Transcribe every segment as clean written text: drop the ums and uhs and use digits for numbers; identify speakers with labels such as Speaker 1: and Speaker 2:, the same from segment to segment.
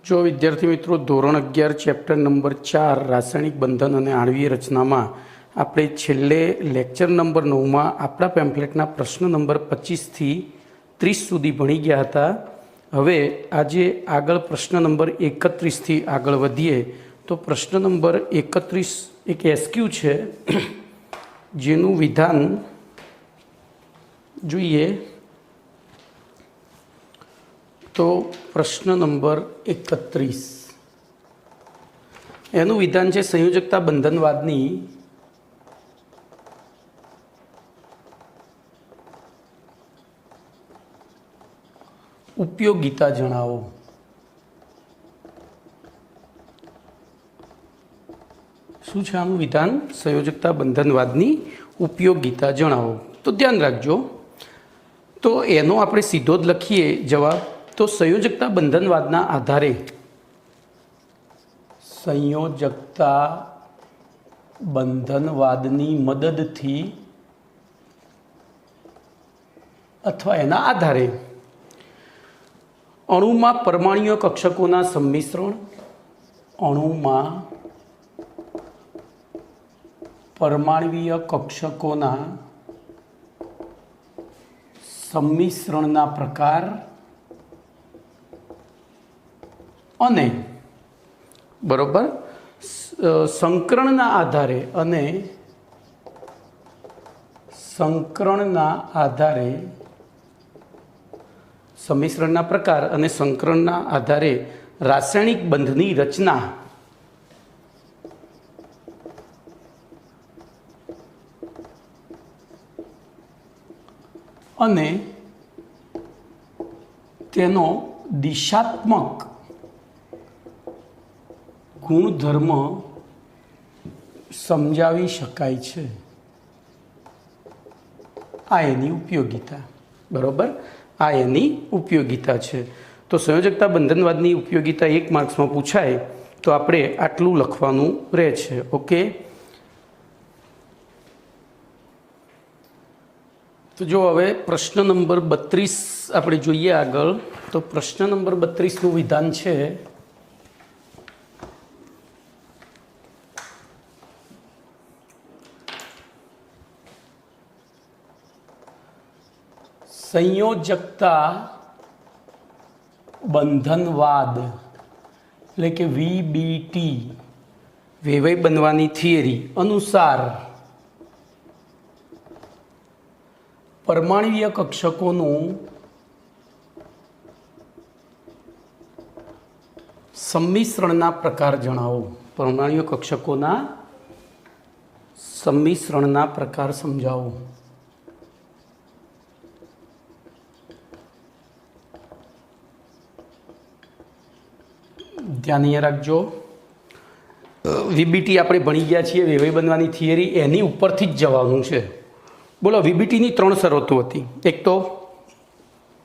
Speaker 1: જો વિદ્યાર્થી મિત્રો ધોરણ 11 ચેપ્ટર નંબર 4 રાસાયણિક બંધન અને આણ્વીય રચનામાં આપણે છેલ્લે લેક્ચર નંબર 9માં આપણા પેમ્ફલેટના પ્રશ્ન નંબર 25 થી 30 સુધી ભણી ગયા હતા। હવે આજે આગળ પ્રશ્ન નંબર 31 થી આગળ વધીએ તો પ્રશ્ન નંબર 31 એક એસક્યુ છે જેનું વિધાન જોઈએ तो प्रश्न नंबर 31 एनु विधान है संयोजकता बंधनवादनी उपयोगिता जणावो। शुं छे आनुं विधान? संयोजकता बंधनवादनी उपयोगिता जणावो। तो ध्यान राखजो। तो एनो आपणे सीधो ज लखीए जवाब। तो संयोजकता बंधनवादना आधारे संयोजकता बंधनवादनी मददथी अथवा एना आधारे अणुमां परमाणुीय कक्षकोना सम्मिश्रण अणुमां परमाणुीय कक्षकोना सम्मिश्रणना प्रकार अने बरोबर संकरणना आधारे अने संकरणना आधारे सम्मिश्रणना प्रकार अने संकरणना आधारे रासायनिक बंधनी रचना अने तेनो दिशात्मक गुणधर्म समझावी शकाय छे। आ एनी उपयोगिता बरोबर आ एनी उपयोगिता छे। तो संयोजकता बंधनवादनी उपयोगिता 1 मार्क्स में पूछाय तो आपणे आटलू लखवानुं रहे छे। ओके, तो जो हवे प्रश्न नंबर 32 आपणे जोईए आगळ। तो प्रश्न नंबर 32 नुं विधान छे संयोजकता बंधनवाद એટલે કે VBT વેવય બનવાની થિયરી અનુસાર પરમાણુીય કક્ષકોનું સંમિશ્રણના પ્રકાર જણાવો। પરમાણુીય કક્ષકોના સંમિશ્રણના પ્રકાર સમજાવો। ध्यान अहीं राखजो। वीबीटी आपणे भणी गया छीए वेवय बनवानी थियरी एनी उपरथी ज जवानुं छे। बोलो वीबीटी नी 3 शरतो हती। एक तो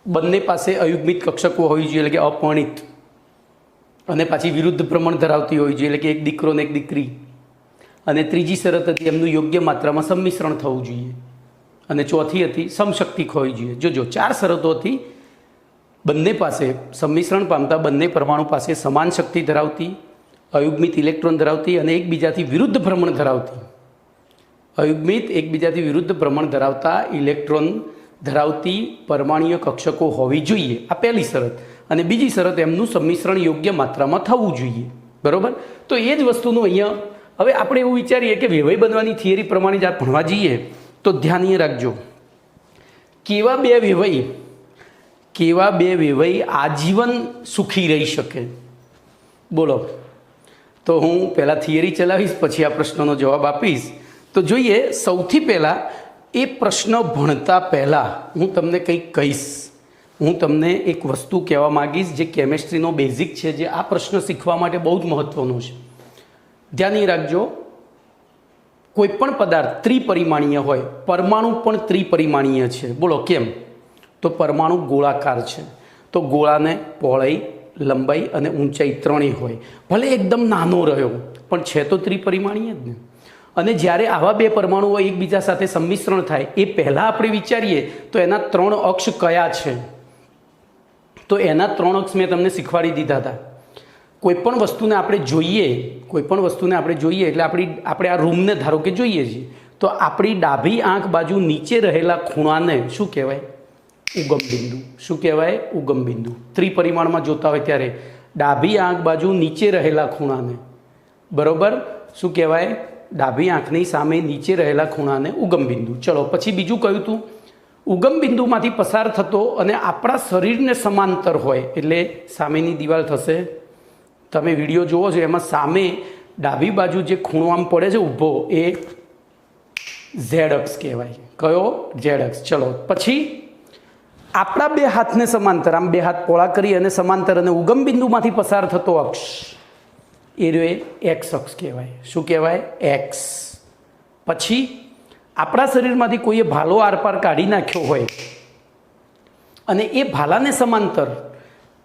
Speaker 1: बंने पासे अयुग्मित कक्षको होवी जोईए एटले के अपरिणित अने पाछी विरुद्ध प्रमाण धरावती होवी जोईए एटले के एक दीकरो ने एक दीकरी। अने त्रीजी शरत हती एमनुं योग्य मात्रामां सम्मिश्रण थवुं जोईए। अने चौथी हती समशक्तिक होवी जोईए। जो 4 शरतो हती। बंने पासे सम्मिश्रण पामता बंने परमाणु पासे समान शक्ति धरावती अयुग्मित इलेक्ट्रॉन धरावती अने एकबीजाथी विरुद्ध भ्रमण धरावती अयुग्मित एकबीजाथी विरुद्ध भ्रमण धरावता इलेक्ट्रॉन धरावती परमाणुीय कक्षको होवी जोईए। आ पहली शरत। अने बीजी शरत एमनुं सम्मिश्रण योग्य मात्रामां थवुं जोईए। बरोबर। तो ए ज वस्तुनुं अहींया हवे आपणे एवुं विचारीए के वेवय बनवानी थियरी प्रमाणे ज भणवा जईए तो ध्यान ए राखजो। केवा बे वेवय आजीवन सुखी रही शके? बोलो। तो हूँ पहला थियरी चलावीश पछी आ प्रश्ननो जवाब आपीश। तो जोईए सौथी पहला ए प्रश्न भणता पहला हूँ तमने कंईक कहीश। हूँ तमने एक वस्तु कहेवा मांगीश जे केमिस्ट्रीनो बेजिक छे जे आ प्रश्न शीखवा माटे बहुत महत्वनो छे। ध्यान ए राखजो। कोईपण पदार्थ त्रिपरिमाणीय होय परमाणु पण त्रिपरिमाणीय छे। बोलो केम? तो परमाणु गोलाकार है। तो गोला ने पहोळाई लंबाई अने ऊंचाई त्रणेय होय। भले एकदम नानो रह्यो पण छे तो त्रिपरिमाणीय ज ने। અને જ્યારે આવા બે પરમાણુઓ એકબીજા સાથે સંમિશ્રણ થાય એ પહેલાં આપણે વિચારીએ તો એના ત્રણ અક્ષ કયા છે, તો એના ત્રણ અક્ષ મેં તમને શીખવાડી દીધા હતા. કોઈપણ વસ્તુને આપણે જોઈએ એટલે આપણે આ રૂમને ધારો કે જોઈએ છીએ, તો આપણી ડાબી આંખ બાજુ નીચે રહેલા ખૂણાને શું કહેવાય? ઉગમ બિંદુ. શું કહેવાય? ઉગમ બિંદુ. ત્રિપરિમાણમાં જોતા હોય ત્યારે ડાબી આંખ બાજુ નીચે રહેલા ખૂણાને, બરોબર, શું કહેવાય? ડાબી આંખની સામે નીચે રહેલા ખૂણાને ઉગમ બિંદુ. ચલો પછી બીજું કયું હતું? ઉગમ બિંદુમાંથી પસાર થતો અને આપણા શરીરને સમાંતર હોય એટલે સામેની દિવાલ થશે. તમે વિડીયો જુઓ છો એમાં સામે ડાબી બાજુ જે ખૂણો આમ પડે છે ઊભો, એ ઝેડ અક્ષ કહેવાય. કયો? ઝેડ અક્ષ. ચલો પછી આપણા બે હાથને સમાંતર, આમ બે હાથ પોળા કરી અને સમાંતર અને ઉગમ બિંદુમાંથી પસાર થતો અક્ષ, એ એક્સ અક્ષ કહેવાય. શું કહેવાય? એક્સ. પછી આપણા શરીરમાંથી કોઈએ ભાલો આરપાર કાઢી નાખ્યો હોય અને એ ભાલાને સમાંતર,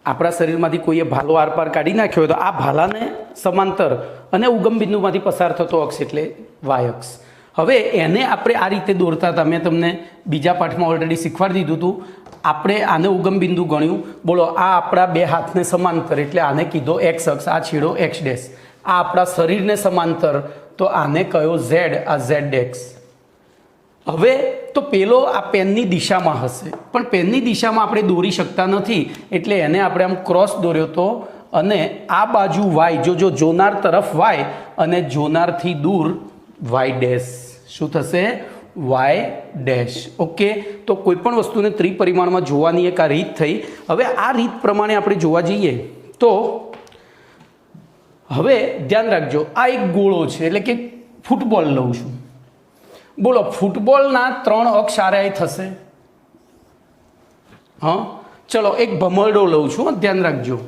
Speaker 1: આપણા શરીરમાંથી કોઈએ ભાલો આરપાર કાઢી નાખ્યો હોય તો આ ભાલાને સમાંતર અને ઉગમ બિંદુમાંથી પસાર થતો અક્ષ એટલે વાય અક્ષ. હવે એને આપણે આ રીતે દોરતા હતા. મેં તમને બીજા પાઠમાં ઓલરેડી શીખવાડી દીધું હતું. આપણે આને ઉગમ બિંદુ ગણ્યું. બોલો, આ આપણા બે હાથને સમાંતર એટલે આને કીધો એક્સ અક્ષ, આ છેડો એક્સ ડેશ. આ આપણા શરીરને સમાંતર તો આને કયો? ઝેડ, આ ઝેડ એક્સ. હવે તો પેલો આ પેનની દિશામાં હશે, પણ પેનની દિશામાં આપણે દોરી શકતા નથી એટલે એને આપણે આમ ક્રોસ દોર્યો તો, અને આ બાજુ વાય, જો જોનાર તરફ વાય અને જોનારથી દૂર વાય ડેશ. શું થશે? Y dash. ઓકે, તો કોઈ પણ વસ્તુને ત્રિપરિમાણમાં જોવાની એક આ રીત થઈ. હવે આ રીત પ્રમાણે આપણે જોવા જઈએ તો હવે ધ્યાન રાખજો, આ એક ગોળો છે એટલે કે ફૂટબોલ લઉં છું. બોલો, ફૂટબોલના 3 અક્ષ આરે થશે. હા, ચલો એક ભમરડો લઉં છું, ધ્યાન રાખજો,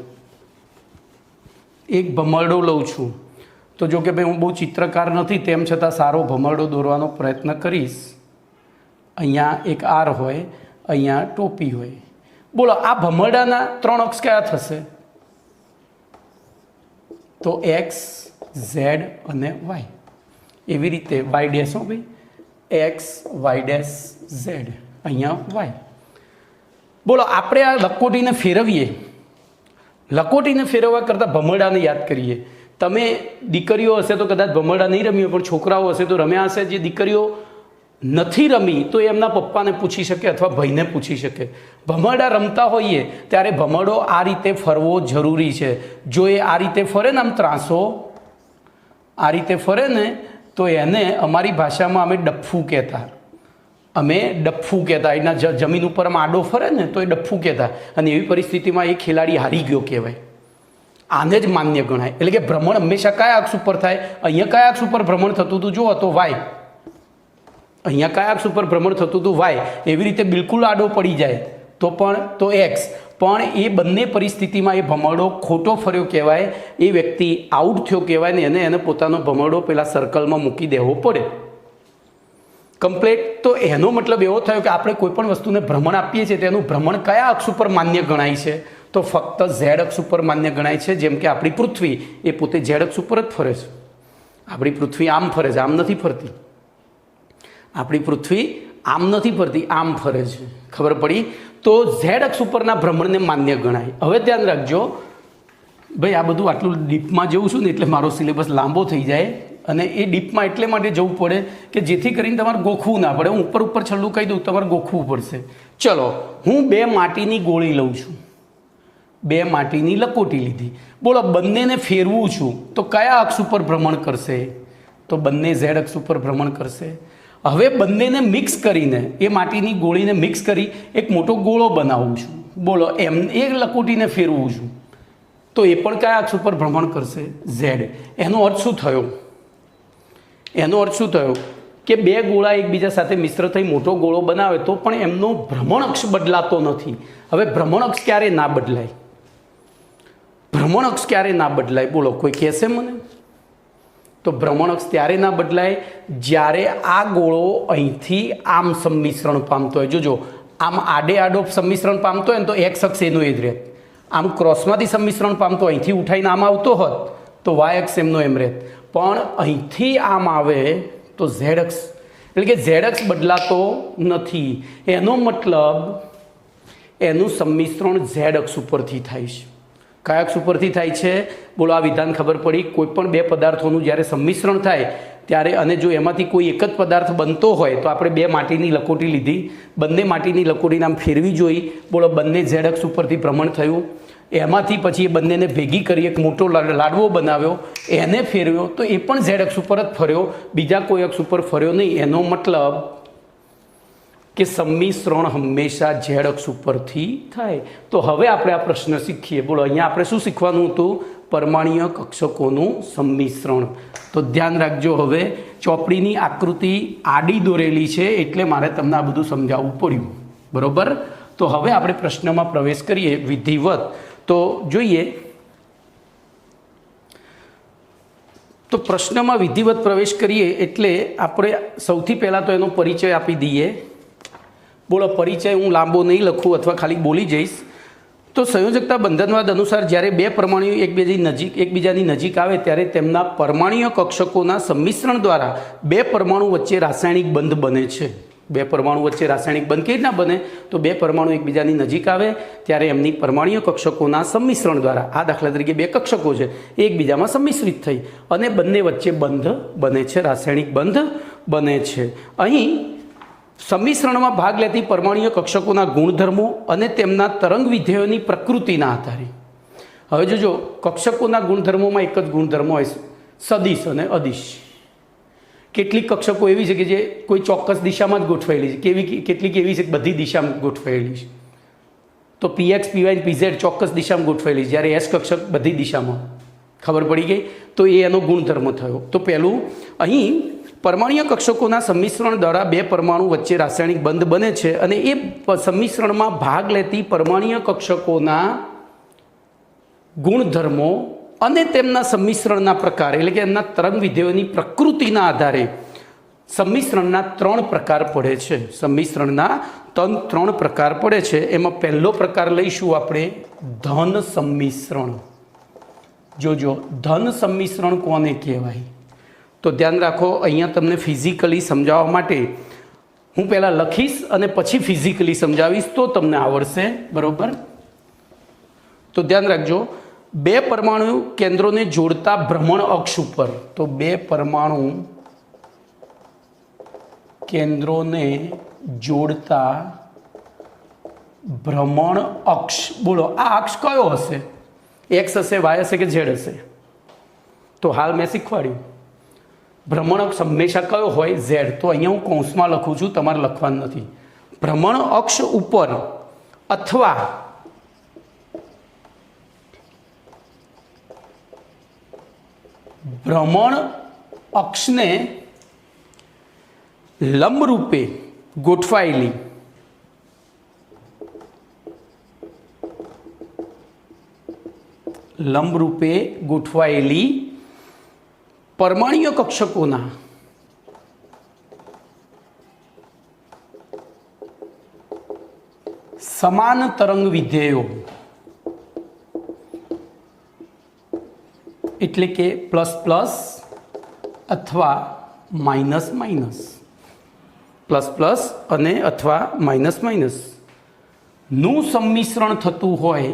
Speaker 1: એક ભમરડો લઉં છું. તો જો કે ભાઈ હું બહુ ચિત્રકાર નથી, તેમ છતાં સારો ભમરડો દોરવાનો પ્રયત્ન કરીશ. અહીંયા એક આર હોય, અહીંયા ટોપી હોય. બોલો, આ ભમરડાના 3 અક્ષ કયા થશે? તો એક્સ, ઝેડ અને વાય. એવી રીતે વાય ડેશ, હો ભાઈ, એક્સ, વાય ડેશ, ઝેડ, અહીંયા વાય. બોલો, આપણે આ લકોટીને ફેરવીએ. લકોટીને ફેરવવા કરતાં ભમરડાને યાદ કરીએ. તમે દીકરીઓ હશે તો કદાચ ભમરડા નહીં રમી હોય, પણ છોકરાઓ હશે તો રમ્યા હશે. જે દીકરીઓ નથી રમી તો એમના પપ્પાને પૂછી શકે અથવા ભાઈને પૂછી શકે. ભમરડા રમતા હોઈએ ત્યારે ભમરડો આ રીતે ફરવો જરૂરી છે. જો એ આ રીતે ફરે ને, આમ ત્રાસો આ રીતે ફરે ને, તો એને અમારી ભાષામાં અમે ડફ્ફું કહેતા. એના જમીન ઉપર આમ આડો ફરે ને તો એ ડફ્ફું કહેતા. અને એવી પરિસ્થિતિમાં એ ખેલાડી હારી ગયો કહેવાય. આને જ માન્ય ગણાય. એટલે કે ભ્રમણ હંમેશા કયા અક્ષ ઉપર થાય? અહીંયા કયા અક્ષ ઉપર ભ્રમણ થતું હતું? જુઓ તો વાય. અહીંયા કયા અક્ષ ઉપર ભ્રમણ થતું હતું? વાય. એવી રીતે બિલકુલ આડો પડી જાય તો એક્સ. પણ એ બંને પરિસ્થિતિમાં એ ભમરડો ખોટો ફર્યો કહેવાય. એ વ્યક્તિ આઉટ થયો કહેવાય ને એને પોતાનો ભમરડો પેલા સર્કલમાં મૂકી દેવો પડે. કમ્પ્લેટ. તો એનો મતલબ એવો થયો કે આપણે કોઈ પણ વસ્તુને ભ્રમણ આપીએ છીએ તેનું ભ્રમણ કયા અક્ષ ઉપર માન્ય ગણાય છે? તો ફક્ત ઝેડ અક્ષ ઉપર માન્ય ગણાય છે. જેમ કે આપણી પૃથ્વી એ પોતે ઝેડ અક્ષ ઉપર જ ફરે છે. આપણી પૃથ્વી આમ ફરે છે, આમ નથી ફરતી. આપણી પૃથ્વી આમ નથી ફરતી, આમ ફરે છે. ખબર પડી? તો ઝેડ અક્ષ ઉપરના ભ્રમણને માન્ય ગણાય. હવે ધ્યાન રાખજો ભાઈ, આ બધું આટલું ડીપમાં જવું છું ને એટલે મારો સિલેબસ લાંબો થઈ જાય. અને એ ડીપમાં એટલે માટે જવું પડે કે જેથી કરીને તમારે ગોખવું ના પડે. હું ઉપર છેલ્લું કહી દઉં, તમારે ગોખવું પડશે. ચલો, હું 2 માટીની ગોળી લઉં છું, 2 માટીની લકોટી લીધી. બોલો, બંનેને ફેરવું છું તો કયા અક્ષ ઉપર ભ્રમણ કરશે? તો બંને ઝેડ અક્ષ ઉપર ભ્રમણ કરશે. હવે બંનેને મિક્સ કરીને, એ માટીની ગોળીને મિક્સ કરી એક મોટો ગોળો બનાવું છું. બોલો, એ લકોટીને ફેરવું છું તો એ પણ કયા અક્ષ ઉપર ભ્રમણ કરશે? ઝેડ. એનો અર્થ શું થયો? કે 2 ગોળા એકબીજા સાથે મિશ્ર થઈ મોટો ગોળો બનાવે તો પણ એમનો ભ્રમણ અક્ષ બદલાતો નથી. હવે ભ્રમણ અક્ષ ક્યારે ના બદલાય? બોલો, કોઈ કહેશે મને? તો ભ્રમણ અક્ષ ત્યારે ના બદલાય જ્યારે આ ગોળો અહીંથી આમ સંમિશ્રણ પામતો હોય. જોજો, આમ આડો સંમિશ્રણ પામતો હોય ને તો એક્સ અક્ષ એનો એ જ રહે. આમ ક્રોસમાંથી સંમિશ્રણ પામતો અહીંથી ઉઠાઈને આમ આવતો હોત તો વાય અક્ષ એમનો એમ રહે. પણ અહીંથી આમ આવે તો ઝેડ અક્ષ, એટલે કે ઝેડ અક્ષ બદલાતો નથી. એનો મતલબ એનું સંમિશ્રણ ઝેડ અક્ષ ઉપરથી થાય છે. કયા અક્ષ ઉપરથી થાય છે? બોલો, આ વિધાન ખબર પડી. કોઈ પણ બે પદાર્થોનું જ્યારે સંમિશ્રણ થાય ત્યારે, અને જો એમાંથી કોઈ એક જ પદાર્થ બનતો હોય તો આપણે બે માટીની લકોટી લીધી, બંને માટીની લકોટીને આમ ફેરવી જોઈ. બોલો, બંને ઝેડ અક્ષ ઉપરથી ભ્રમણ થયું. એમાંથી પછી એ બંનેને ભેગી કરી એક મોટો લાડવો બનાવ્યો, એને ફેરવ્યો તો એ પણ ઝેડ અક્ષ ઉપર જ ફર્યો, બીજા કોઈ અક્ષ ઉપર ફર્યો નહીં. એનો મતલબ કે સંમિશ્રણ હંમેશા ઝેડ અક્ષ ઉપરથી થાય. તો હવે આપણે આ પ્રશ્ન શીખીએ. બોલો, અહીંયા આપણે શું શીખવાનું હતું? પરમાણ્વીય કક્ષકોનું સંમિશ્રણ. તો ધ્યાન રાખજો, હવે ચોપડીની આકૃતિ આડી દોરેલી છે એટલે મારે તમને આ બધું સમજાવવું પડ્યું. બરોબર? તો હવે આપણે પ્રશ્નમાં પ્રવેશ કરીએ વિધિવત. તો જોઈએ, તો પ્રશ્નમાં વિધિવત પ્રવેશ કરીએ એટલે આપણે સૌથી પહેલાં તો એનો પરિચય આપી દઈએ. બોલો, પરિચય હું લાંબો નહીં લખું અથવા ખાલી બોલી જઈશ. તો સંયોજકતા બંધનવાદ અનુસાર જ્યારે બે પરમાણુઓ એકબીજાની નજીક આવે ત્યારે તેમના પરમાણ્વીય કક્ષકોના સંમિશ્રણ દ્વારા બે પરમાણુ વચ્ચે રાસાયણિક બંધ બને છે. બે પરમાણુ વચ્ચે રાસાયણિક બંધ કેવી રીતના બને? તો બે પરમાણુ એકબીજાની નજીક આવે ત્યારે એમની પરમાણ્વીય કક્ષકોના સંમિશ્રણ દ્વારા, આ દાખલા તરીકે બે કક્ષકો છે, એકબીજામાં સંમિશ્રિત થઈ અને બંને વચ્ચે બંધ બને છે, રાસાયણિક બંધ બને છે. અહીં સંમિશ્રણમાં ભાગ લેતી પરમાણ્વીય કક્ષકોના ગુણધર્મો અને તેમના તરંગ વિધેયોની પ્રકૃતિના આધારે. હવે જોજો, કક્ષકોના ગુણધર્મોમાં એક જ ગુણધર્મ હોય, સદિશ અને અદિશ. કેટલીક કક્ષકો એવી છે કે જે કોઈ ચોક્કસ દિશામાં જ ગોઠવાયેલી છે, કેટલીક એવી છે કે બધી દિશામાં ગોઠવાયેલી છે. તો પીએક્સ, પીવાય, પીઝેડ ચોક્કસ દિશામાં ગોઠવાયેલી છે, જ્યારે એસ કક્ષક બધી દિશામાં. ખબર પડી ગઈ? તો એ એનો ગુણધર્મ થયો. તો પહેલું, અહીં પરમાણ્વીય કક્ષકોના સંમિશ્રણ દ્વારા બે પરમાણુ વચ્ચે રાસાયણિક બંધ બને છે અને એ સંમિશ્રણમાં ભાગ લેતી પરમાણ્વીય કક્ષકોના ગુણધર્મો અને તેમના સંમિશ્રણના પ્રકાર, એટલે કે એમના તરંગ વિધેયોની પ્રકૃતિના આધારે સંમિશ્રણના ત્રણ પ્રકાર પડે છે. સંમિશ્રણના ત્રણ પ્રકાર પડે છે. એમાં પહેલો પ્રકાર લઈશું આપણે, ધન સંમિશ્રણ. જોજો, ધન સંમિશ્રણ કોને કહેવાય? તો ધ્યાન રાખો, અહીંયા તમને ફિઝિકલી સમજાવવા માટે હું પહેલાં લખીશ અને પછી ફિઝિકલી સમજાવીશ તો તમને આવડશે. બરાબર? તો ધ્યાન રાખજો, બે પરમાણુ કેન્દ્રોને જોડતા ભ્રમણ અક્ષ ઉપર, તો બે પરમાણુ કેન્દ્રોને જોડતા ભ્રમણ અક્ષ. બોલો, આ અક્ષ કયો હશે? એક્સ હશે, વાય હશે કે ઝેડ હશે? તો હાલ મેં શીખવાડ્યું, ભ્રમણ અક્ષ હંમેશા કયો હોય? ઝેડ. તો અહીંયા હું કૌંસમાં લખું છું, તમારે લખવાનું નથી. ભ્રમણ અક્ષ ઉપર અથવા ભ્રમણ અક્ષને લંબરૂપે ગોઠવાયેલી પરમાણ્વીય કક્ષકોના સમાન તરંગ વિધેયો, એટલે કે પ્લસ પ્લસ અથવા માઇનસ માઇનસ, પ્લસ પ્લસ અને અથવા માઇનસ માઇનસ નું સંમિશ્રણ થતું હોય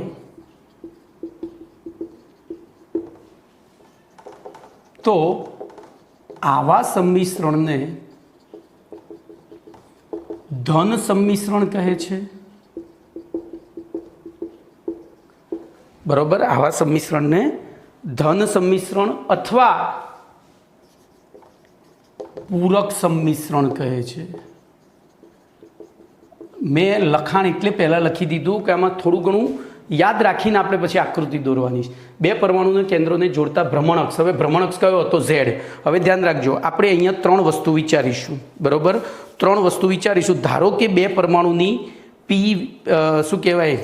Speaker 1: તો આવા સંમિશ્રણને ધન સંમિશ્રણ કહે છે. બરોબર? આવા સંમિશ્રણને ધન સંમિશ્રણ અથવા પૂરક સંમિશ્રણ કહે છે. મેં લખાણ એટલે પહેલાં લખી દીધું કે આમાં થોડું ઘણું યાદ રાખીને આપણે પછી આકૃતિ દોરવાની છે. બે પરમાણુના કેન્દ્રોને જોડતા ભ્રમણઅક્ષ. હવે ભ્રમણઅક્ષ કયો હતો? ઝેડ. હવે ધ્યાન રાખજો, આપણે અહીંયા ત્રણ વસ્તુ વિચારીશું. બરોબર? ત્રણ વસ્તુ વિચારીશું. ધારો કે બે પરમાણુની પી શું કહેવાય,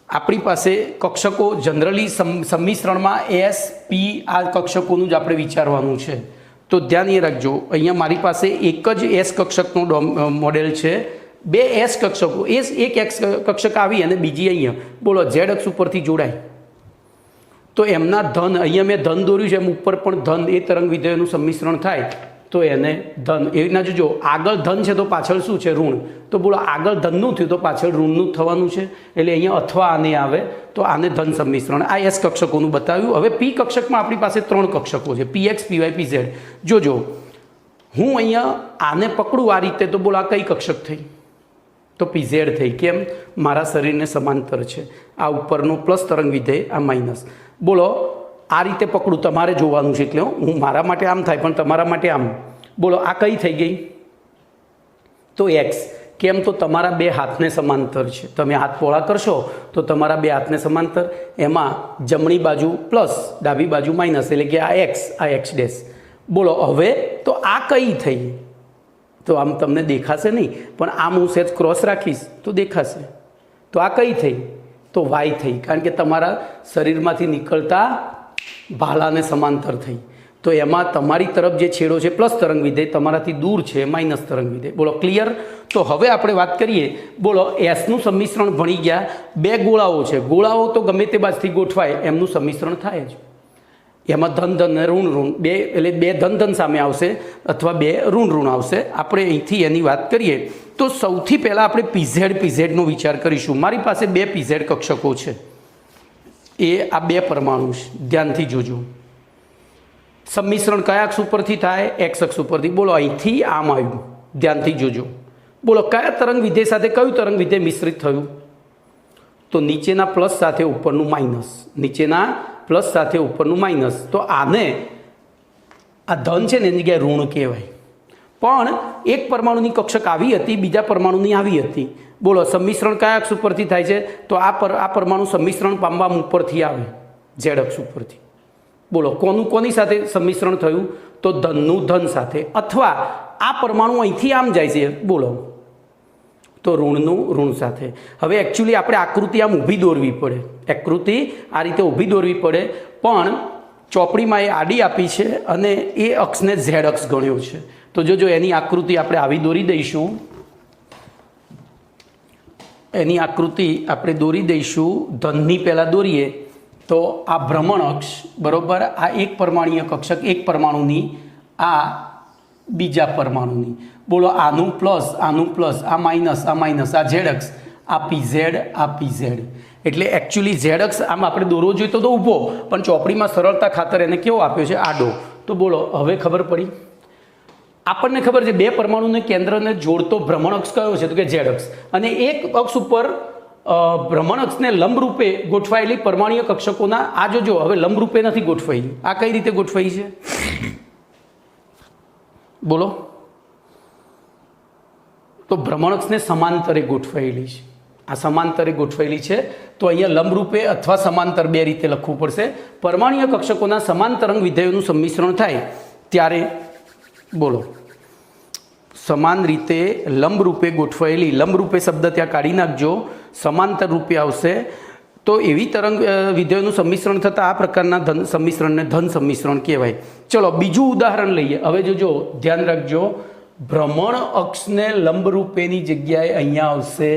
Speaker 1: આપણી પાસે કક્ષકો જનરલી સંમિશ્રણમાં એસ પી આ કક્ષકોનું જ આપણે વિચારવાનું છે. તો ધ્યાન એ રાખજો, અહીંયા મારી પાસે એક જ એસ કક્ષકનું મોડેલ છે. બે એસ કક્ષકો, એક એક્સ કક્ષક આવી અને બીજી અહીંયા, બોલો, ઝેડ અક્ષ ઉપરથી જોડાય તો એમના ધન, અહીંયા મેં ધન દોર્યું છે, એમ ઉપર પણ ધન, એ તરંગ વિધેયોનું સંમિશ્રણ થાય તો એને ધન. એવી રીતના જોજો, આગળ ધન છે તો પાછળ શું છે? ઋણ. તો બોલો આગળ ધનનું થયું તો પાછળ ઋણનું જ થવાનું છે. એટલે અહીંયા અથવા આને આવે તો આને ધન સંમિશ્રણ. આ એસ કક્ષકોનું બતાવ્યું. હવે પી કક્ષકમાં આપણી પાસે 3 કક્ષકો છે, પીએક્સ, પીવાય, પીઝેડ. જોજો, હું અહીંયા આને પકડું આ રીતે તો બોલો આ કઈ કક્ષક થઈ? તો પીઝેડ થઈ. કેમ? મારા શરીરને સમાંતર છે. આ ઉપરનું પ્લસ તરંગ વિધેય, આ માઇનસ. બોલો આ રીતે પકડું, તમારે જોવાનું છે. એટલે હું મારા માટે આમ થાય પણ તમારા માટે આમ. બોલો આ કઈ થઈ ગઈ? તો એક્સ. કેમ? તો તમારા બે હાથને સમાંતર છે. તમે હાથ પહોળા કરશો તો તમારા બે હાથને સમાંતર. એમાં જમણી બાજુ પ્લસ, ડાબી બાજુ માઇનસ, એટલે કે આ એક્સ ડેશ. બોલો હવે તો આ કઈ થઈ? તો આમ તમને દેખાશે નહીં, પણ આમ હું સેજ ક્રોસ રાખીશ તો દેખાશે. તો આ કઈ થઈ? તો વાય થઈ, કારણ કે તમારા શરીરમાંથી નીકળતા ભાલાને સમાંતર થઈ. તો એમાં તમારી તરફ જે છેડો છે પ્લસ તરંગ વિધેય, તમારાથી દૂર છે માઇનસ તરંગ વિધેય. બોલો ક્લિયર? તો હવે આપણે વાત કરીએ. બોલો એસનું સંમિશ્રણ ભણી ગયા. બે ગોળાઓ છે, ગોળાઓ તો ગમે તે બાજુથી ગોઠવાય એમનું સંમિશ્રણ થાય જ. એમાં ધન ધન ને ઋણ ઋણ બે, એટલે બે ધન ધન સામે આવશે અથવા બે ઋણ ઋણ આવશે. આપણે અહીંથી એની વાત કરીએ તો સૌથી પહેલાં આપણે પીઝેડનો વિચાર કરીશું. મારી પાસે બે પીઝેડ કક્ષકો છે, એ આ બે પરમાણુ છે. ધ્યાનથી જોજો. સંમિશ્રણ કયા અક્ષ ઉપરથી થાય? એક્સ અક્ષ ઉપરથી. બોલો અહીંથી આમ આવ્યું, ધ્યાનથી જોજો. બોલો કયા તરંગ વિધેય સાથે કયું તરંગ વિધેય મિશ્રિત થયું? તો નીચેના પ્લસ સાથે ઉપરનું માઇનસ, નીચેના પ્લસ સાથે ઉપરનું માઇનસ. તો આને આ ધન છે ને એની જગ્યાએ ઋણ કહેવાય. પણ એક પરમાણુની કક્ષક આવી હતી, બીજા પરમાણુની આવી હતી. બોલો સંમિશ્રણ કયા અક્ષ ઉપરથી થાય છે? તો આ પરમાણુ સંમિશ્રણ પામવા ઉપરથી આવે, ઝેડ અક્ષ ઉપરથી. બોલો કોની સાથે સંમિશ્રણ થયું? તો ધનનું ધન સાથે. અથવા આ પરમાણુ અહીંથી આમ જાય છે, બોલો તો ઋણનું ઋણ સાથે. હવે એકચ્યુઅલી આપણે આકૃતિ આમ ઊભી દોરવી પડે, આકૃતિ આ રીતે ઊભી દોરવી પડે, પણ ચોપડીમાં એ આડી આપી છે અને એ અક્ષને ઝેડ અક્ષ ગણ્યો છે. તો જો એની આકૃતિ આપણે આવી દોરી દઈશું, એની આકૃતિ આપણે દોરી દઈશું, ધનની પહેલાં દોરીએ તો આ ભ્રમણ અક્ષ, બરાબર, આ એક પરમાણીય કક્ષક, એક પરમાણુની, આ બીજા પરમાણુની. બોલો આનું પ્લસ, આ માઇનસ, આ ઝેડ અક્ષ, આ પીઝેડ. એટલે એકચ્યુઅલી ઝેડ અક્ષ આમ આપણે દોરવો જોઈએ તો ઊભો, પણ ચોપડીમાં સરળતા ખાતર એને કેવો આપ્યો છે? આડો. તો બોલો હવે ખબર પડી. આપણને ખબર છે બે પરમાણુને કેન્દ્રને જોડતો ભ્રમણ અક્ષ કયો છે? તો કે ઝેડ અક્ષ. અને એક અક્ષ ઉપર ભ્રમણ અક્ષને લંબરૂપે ગોઠવાયેલી પરમાણુય કક્ષકોના, આ જોજો હવે લંબરૂપે નથી ગોઠવાઈ. આ કઈ રીતે ગોઠવાઈ છે? બોલો. તો ભ્રમણ અક્ષને સમાંતરે ગોઠવાયેલી છે. આ સમાંતરે ગોઠવાયેલી છે. તો અહીંયા લંબરૂપે અથવા સમાંતર બે રીતે લખવું પડશે. પરમાણુય કક્ષકોના સમાન વિધેયોનું સંમિશ્રણ થાય ત્યારે, બોલો, સમાન રીતે લંબરૂપે ગોઠવાયેલી, લંબરૂપે શબ્દ ત્યાં કાઢી નાખજો, સમાંતર રૂપે આવશે. તો એવી તરંગ વિધેયોનું સંમિશ્રણ થતાં આ પ્રકારના સંમિશ્રણને ધન સંમિશ્રણ કહેવાય. ચલો બીજું ઉદાહરણ લઈએ. હવે જોજો, ધ્યાન રાખજો, ભ્રમણ અક્ષને લંબરૂપેની જગ્યાએ અહીંયા આવશે,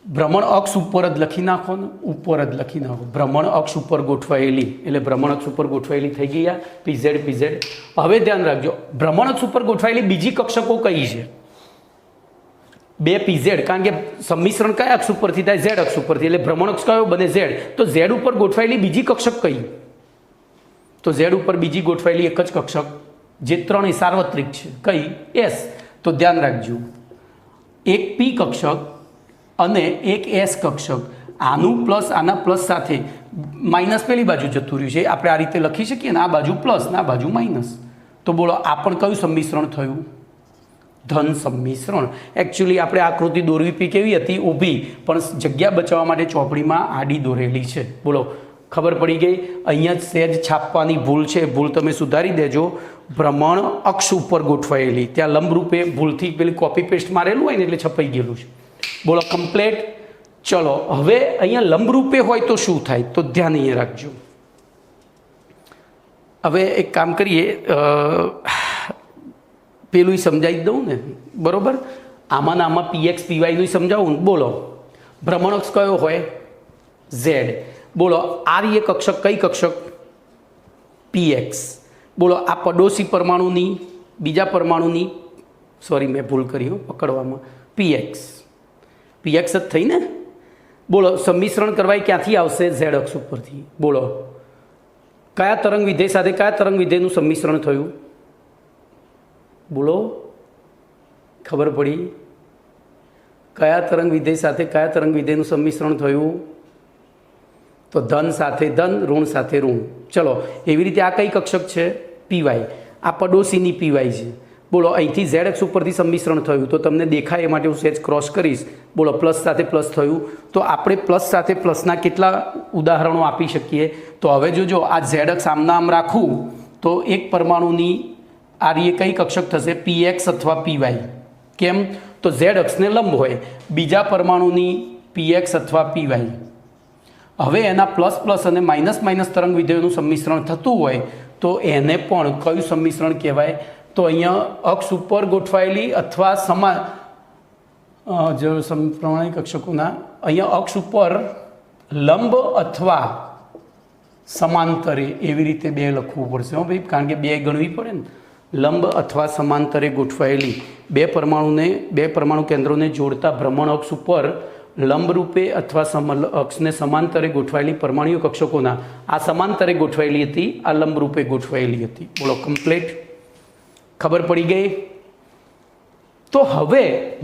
Speaker 1: ભ્રમણ અક્ષ ઉપર જ લખી નાખો ને, ઉપર જ લખી નાખો, ભ્રમણ અક્ષ ઉપર ગોઠવાયેલી, એટલે ભ્રમણ અક્ષ ઉપર ગોઠવાયેલી થઈ ગયા પીઝેડ. હવે ધ્યાન રાખજો, ભ્રમણ અક્ષ ઉપર ગોઠવાયેલી બીજી કક્ષકો કઈ છે? બે પીઝેડ, કારણ કે સંમિશ્રણ કયા અક્ષ ઉપરથી થાય? ઝેડ અક્ષ ઉપરથી. એટલે ભ્રમણ અક્ષ કયો બને? ઝેડ. તો ઝેડ ઉપર ગોઠવાયેલી બીજી કક્ષક કઈ? તો ઝેડ ઉપર બીજી ગોઠવાયેલી એક જ કક્ષક, જે ત્રણેય સાર્વત્રિક છે, કઈ? એસ. તો ધ્યાન રાખજો, એક પી કક્ષક અને એક એસ કક્ષક. આનું પ્લસ આના પ્લસ સાથે માઇનસ પેલી બાજુ જતું રહ્યું છે, આપણે આ રીતે લખી શકીએ ને, આ બાજુ પ્લસ ને આ બાજુ માઇનસ. તો બોલો આ પણ કયું સંમિશ્રણ થયું? ધન સંમિશ્રણ. એકચ્યુઅલી આપણે આકૃતિ દોરવી પી કેવી હતી? ઊભી, પણ જગ્યા બચાવવા માટે ચોપડીમાં આડી દોરેલી છે. બોલો ખબર પડી ગઈ? અહીંયા સહેજ છાપવાની ભૂલ છે, ભૂલ તમે સુધારી દેજો. ભ્રમણ અક્ષ ઉપર ગોઠવાયેલી, ત્યાં લંબરૂપે ભૂલથી પેલી કોપી પેસ્ટ મારેલું હોય ને એટલે છપાઈ ગયેલું છે. બોલો કમ્પ્લેટ. ચલો હવે અહીંયા લંબરૂપે હોય તો શું થાય? તો ધ્યાન અહીંયા રાખજો. હવે એક કામ કરીએ, પેલું સમજાવી દઉં ને, બરોબર? આમાં પીએક્સ પીવાયનું સમજાવું ને. બોલો ભ્રમણ અક્ષ કયો હોય? ઝેડ. બોલો આ રીએ કક્ષક, કઈ કક્ષક? પીએક્સ. બોલો આ પડોશી પરમાણુની બીજા પરમાણુની સોરી મેં ભૂલ કરી પકડવામાં પીએક્સ જ થઈ ને। બોલો સંમિશ્રણ કરવાય ક્યાંથી આવશે ઝેડ અક્ષ ઉપરથી। બોલો કયા તરંગ વિધેય સાથે કયા તરંગ વિધેયનું સંમિશ્રણ થયું? બોલો ખબર પડી? કયા તરંગ વિધેય સાથે કયા તરંગ વિધેયનું સંમિશ્રણ થયું? તો ધન સાથે ધન, ઋણ સાથે ઋણ। ચલો એવી રીતે આ કઈ કક્ષક છે? પીવાય। આ પડોશીની પીવાય છે। બોલો અહીંથી ઝેડ એક્સ ઉપરથી સંમિશ્રણ થયું તો તમને દેખાય એ માટે હું સેજ ક્રોસ કરીશ। બોલો પ્લસ સાથે પ્લસ થયું તો આપણે પ્લસ સાથે પ્લસના કેટલા ઉદાહરણો આપી શકીએ? તો હવે જોજો આ ઝેડ એક્સ આમના આમ રાખું તો એક પરમાણુની આ રીતે કઈ કક્ષક થશે? પીએક્સ અથવા પીવાય। કેમ? તો ઝેડ અક્ષને લંબ હોય। બીજા પરમાણુની પીએક્સ અથવા પીવાય। હવે એના પ્લસ પ્લસ અને માઇનસ માઇનસ તરંગ વિધેયોનું સંમિશ્રણ થતું હોય તો એને પણ કયું સંમિશ્રણ કહેવાય? તો અહીંયા અક્ષ ઉપર ગોઠવાયેલી અથવા સમાન જો સમપ્રમાણિક કક્ષકોના અહીંયા અક્ષ ઉપર લંબ અથવા સમાંતરે એવી રીતે બે લખવું પડશે હો ભાઈ, કારણ કે બે ગણવી પડે ને। લંબ અથવા સમાંતરે ગોઠવાયેલી બે પરમાણુ કેન્દ્રોને જોડતા ભ્રમણ અક્ષ ઉપર લંબ રૂપે અથવા અક્ષને સમાંતરે ગોઠવાયેલી પરમાણુ કક્ષકોના આ સમાંતરે ગોઠવાયેલી હતી, આ લંબ રૂપે ગોઠવાયેલી હતી। બોલો કમ્પ્લીટ ખબર પડી ગઈ? તો હવે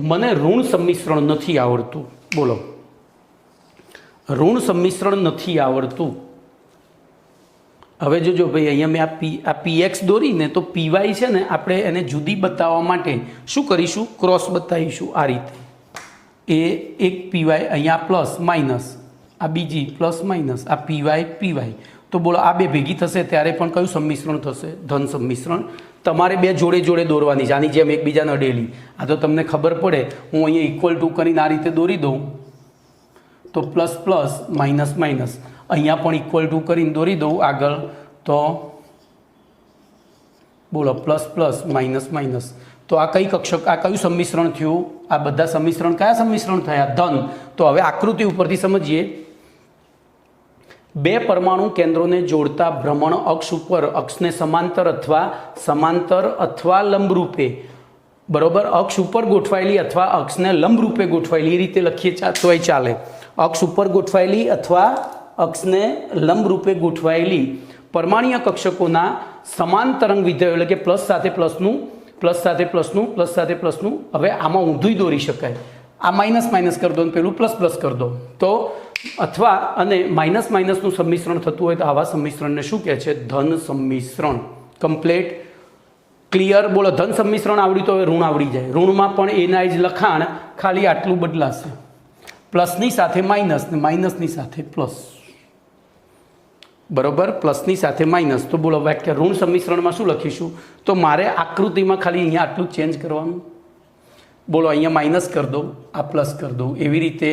Speaker 1: મને ઋણ સંમિશ્રણ નથી આવડતું। બોલો ઋણ સંમિશ્રણ નથી આવડતું। હવે જોજો ભાઈ અહીંયા મેં આ પીએક્સ દોરીને તો પીવાય છે ને, આપણે એને જુદી બતાવવા માટે શું કરીશું? ક્રોસ બતાવીશું આ રીતે। એ એક પીવાય અહીંયા પ્લસ માઇનસ, આ બીજી પ્લસ માઇનસ, આ પીવાય। તો બોલો આ બે ભેગી થશે ત્યારે પણ કયું સંમિશ્રણ થશે? ધન સંમિશ્રણ। તમારે બે જોડે જોડે દોરવાની છે, આની જેમ એકબીજાને અડેલી। આ તો તમને ખબર પડે, હું અહીંયા ઇક્વલ ટુ કરીને આ રીતે દોરી દઉં તો પ્લસ પ્લસ માઇનસ માઇનસ, અહીંયા પણ ઇક્વલ ટુ કરીને દોરી દઉં આગળ તો બોલો પ્લસ પ્લસ માઇનસ માઇનસ। તો આ કઈ કક્ષક, આ કયું સંમિશ્રણ થયું? આ બધા સંમિશ્રણ કયા સંમિશ્રણ થયા? ધન। તો હવે આકૃતિ ઉપરથી સમજીએ। બે પરમાણુ કેન્દ્રોને જોડતા ભ્રમણ અક્ષ ઉપર અક્ષને સમાંતર અથવા લંબ રૂપે, બરોબર, અક્ષ ઉપર ગોઠવાયેલી અથવા અક્ષને લંબ રૂપે ગોઠવાયેલી એ રીતે લખીએ તોય ચાલે। અક્ષ ઉપર ગોઠવાયેલી અથવા અક્ષને લંબ રૂપે ગોઠવાયેલી પરમાણ્વીય કક્ષકોના સમાન તરંગ વિધેયો એટલે કે પ્લસ સાથે પ્લસનું પ્લસ સાથે પ્લસનું પ્લસ સાથે પ્લસનું, હવે આમાં ઊંધું દોરી શકાય। આ માઇનસ માઇનસ કરી દો અને પેલું પ્લસ પ્લસ કરી દો તો, અથવા અને માઇનસ માઇનસનું સંમિશ્રણ થતું હોય તો આવા સંમિશ્રણને શું કહે છે? ધન સંમિશ્રણ। Complete clear? બોલો ધન સંમિશ્રણ આવડ્યું તો હવે ઋણ આવડી જાય। ઋણમાં પણ એના જ લખાણ, ખાલી આટલું બદલાશે, પ્લસની સાથે માઇનસ ને માઇનસની સાથે પ્લસ, બરોબર, પ્લસની સાથે માઇનસ। તો બોલો વાક્ય ઋણ સંમિશ્રણમાં શું લખીશું? તો મારે આકૃતિમાં ખાલી અહીંયા આટલું ચેન્જ કરવાનું। બોલો અહીંયા માઇનસ કરી દો, આ પ્લસ કરી દો, એવી રીતે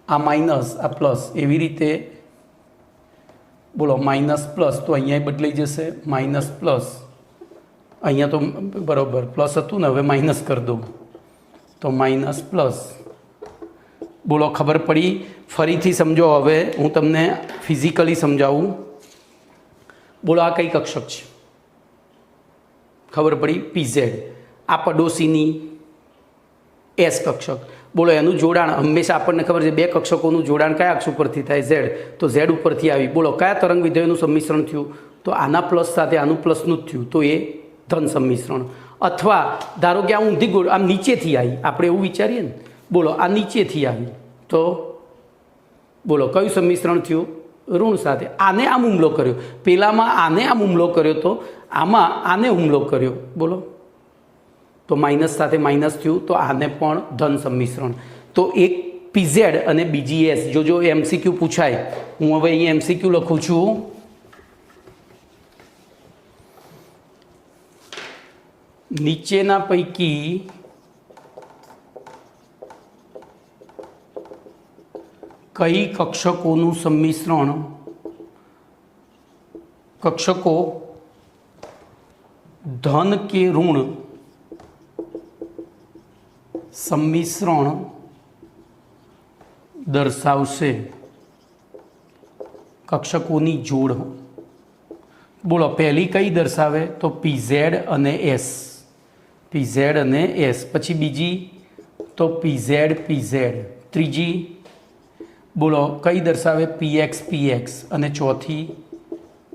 Speaker 1: આ માઇનસ આ પ્લસ, એવી રીતે બોલો માઇનસ પ્લસ, તો અહીંયા બદલાઈ જશે માઇનસ પ્લસ, અહીંયા તો બરોબર પ્લસ હતું ને, હવે માઇનસ કરી દો તો માઇનસ પ્લસ। બોલો ખબર પડી? ફરીથી સમજો, હવે હું તમને ફિઝિકલી સમજાવું। બોલો આ કઈ કક્ષક છે? ખબર પડી? પીઝેડ। આ પડોશીની એસ કક્ષક। બોલો એનું જોડાણ હંમેશા આપણને ખબર છે, બે કક્ષકોનું જોડાણ કયા અક્ષ ઉપરથી થાય? ઝેડ। તો ઝેડ ઉપરથી આવી। બોલો કયા તરંગ વિધેયનું સંમિશ્રણ થયું? તો આના પ્લસ સાથે આનું પ્લસનું જ થયું, તો એ ધન સંમિશ્રણ। અથવા ધારો કે આ ઊંધી ગોળ આમ નીચેથી આવી, આપણે એવું વિચારીએ ને, બોલો આ નીચેથી આવી તો બોલો કયું સંમિશ્રણ થયું? ઋણ સાથે। આને આમ હુમલો કર્યો, પેલામાં આને આમ હુમલો કર્યો તો આમાં આને હુમલો કર્યો, બોલો તો માઇનસ સાથે માઇનસ થયું, તો આને પણ ધન સંમિશ્રણ। તો એક પીઝેડ અને બીજી એસ। જો એમસીક્યુ પૂછાય, હું હવે અહીંયા એમસીક્યુ લખું છું। નીચેના પૈકી કઈ કક્ષકોનું સંમિશ્રણ કક્ષકો ધન કે ઋણ સંમિશ્રણ દર્શાવશે? કક્ષકોની જોડ। બોલો પહેલી કઈ દર્શાવે તો પીઝેડ અને એસ, પીઝેડ અને એસ. પછી બીજી તો પીઝેડ પીઝેડ. ત્રીજી બોલો કઈ દર્શાવે પીએક્સ પીએક્સ. અને ચોથી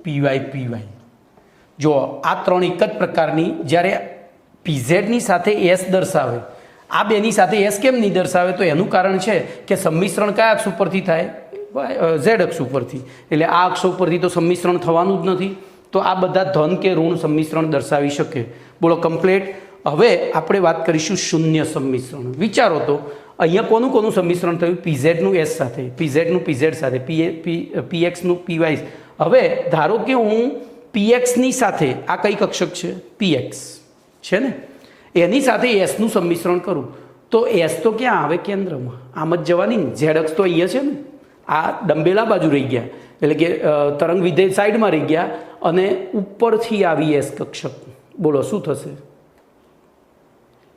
Speaker 1: પીવાય પીવાય. જો આ ત્રણ એક જ પ્રકારની, જ્યારે પીઝેડની સાથે એસ દર્શાવે, આ બેની સાથે એસ કેમ નહીં દર્શાવે? તો એનું કારણ છે કે સંમિશ્રણ કયા અક્ષ ઉપરથી થાય? ઝેડ અક્ષ ઉપરથી. એટલે આ અક્ષ ઉપરથી તો સંમિશ્રણ થવાનું જ નથી. તો આ બધા ધન કે ઋણ સંમિશ્રણ દર્શાવી શકે. બોલો કમ્પ્લીટ. હવે આપણે વાત કરીશું શૂન્ય સંમિશ્રણ. વિચારો તો અહીંયા કોનું કોનું સંમિશ્રણ થયું? પીઝેડનું એસ સાથે, પીઝેડનું પીઝેડ સાથે, પીએક્સનું પીવાય. હવે ધારો કે હું પીએક્સની સાથે, આ કઈ કક્ષક છે? પીએક્સ છે ને, એની સાથે એસનું સંમિશ્રણ કરું તો એસ તો ક્યાં આવે? કેન્દ્રમાં. આમ જ જવાની ને. ઝેડ અક્ષ તો અહીંયા છે ને, આ ડંબેલા બાજુ રહી ગયા, એટલે કે તરંગ વિધેય સાઈડમાં રહી ગયા અને ઉપરથી આવી એસ કક્ષક. બોલો શું થશે?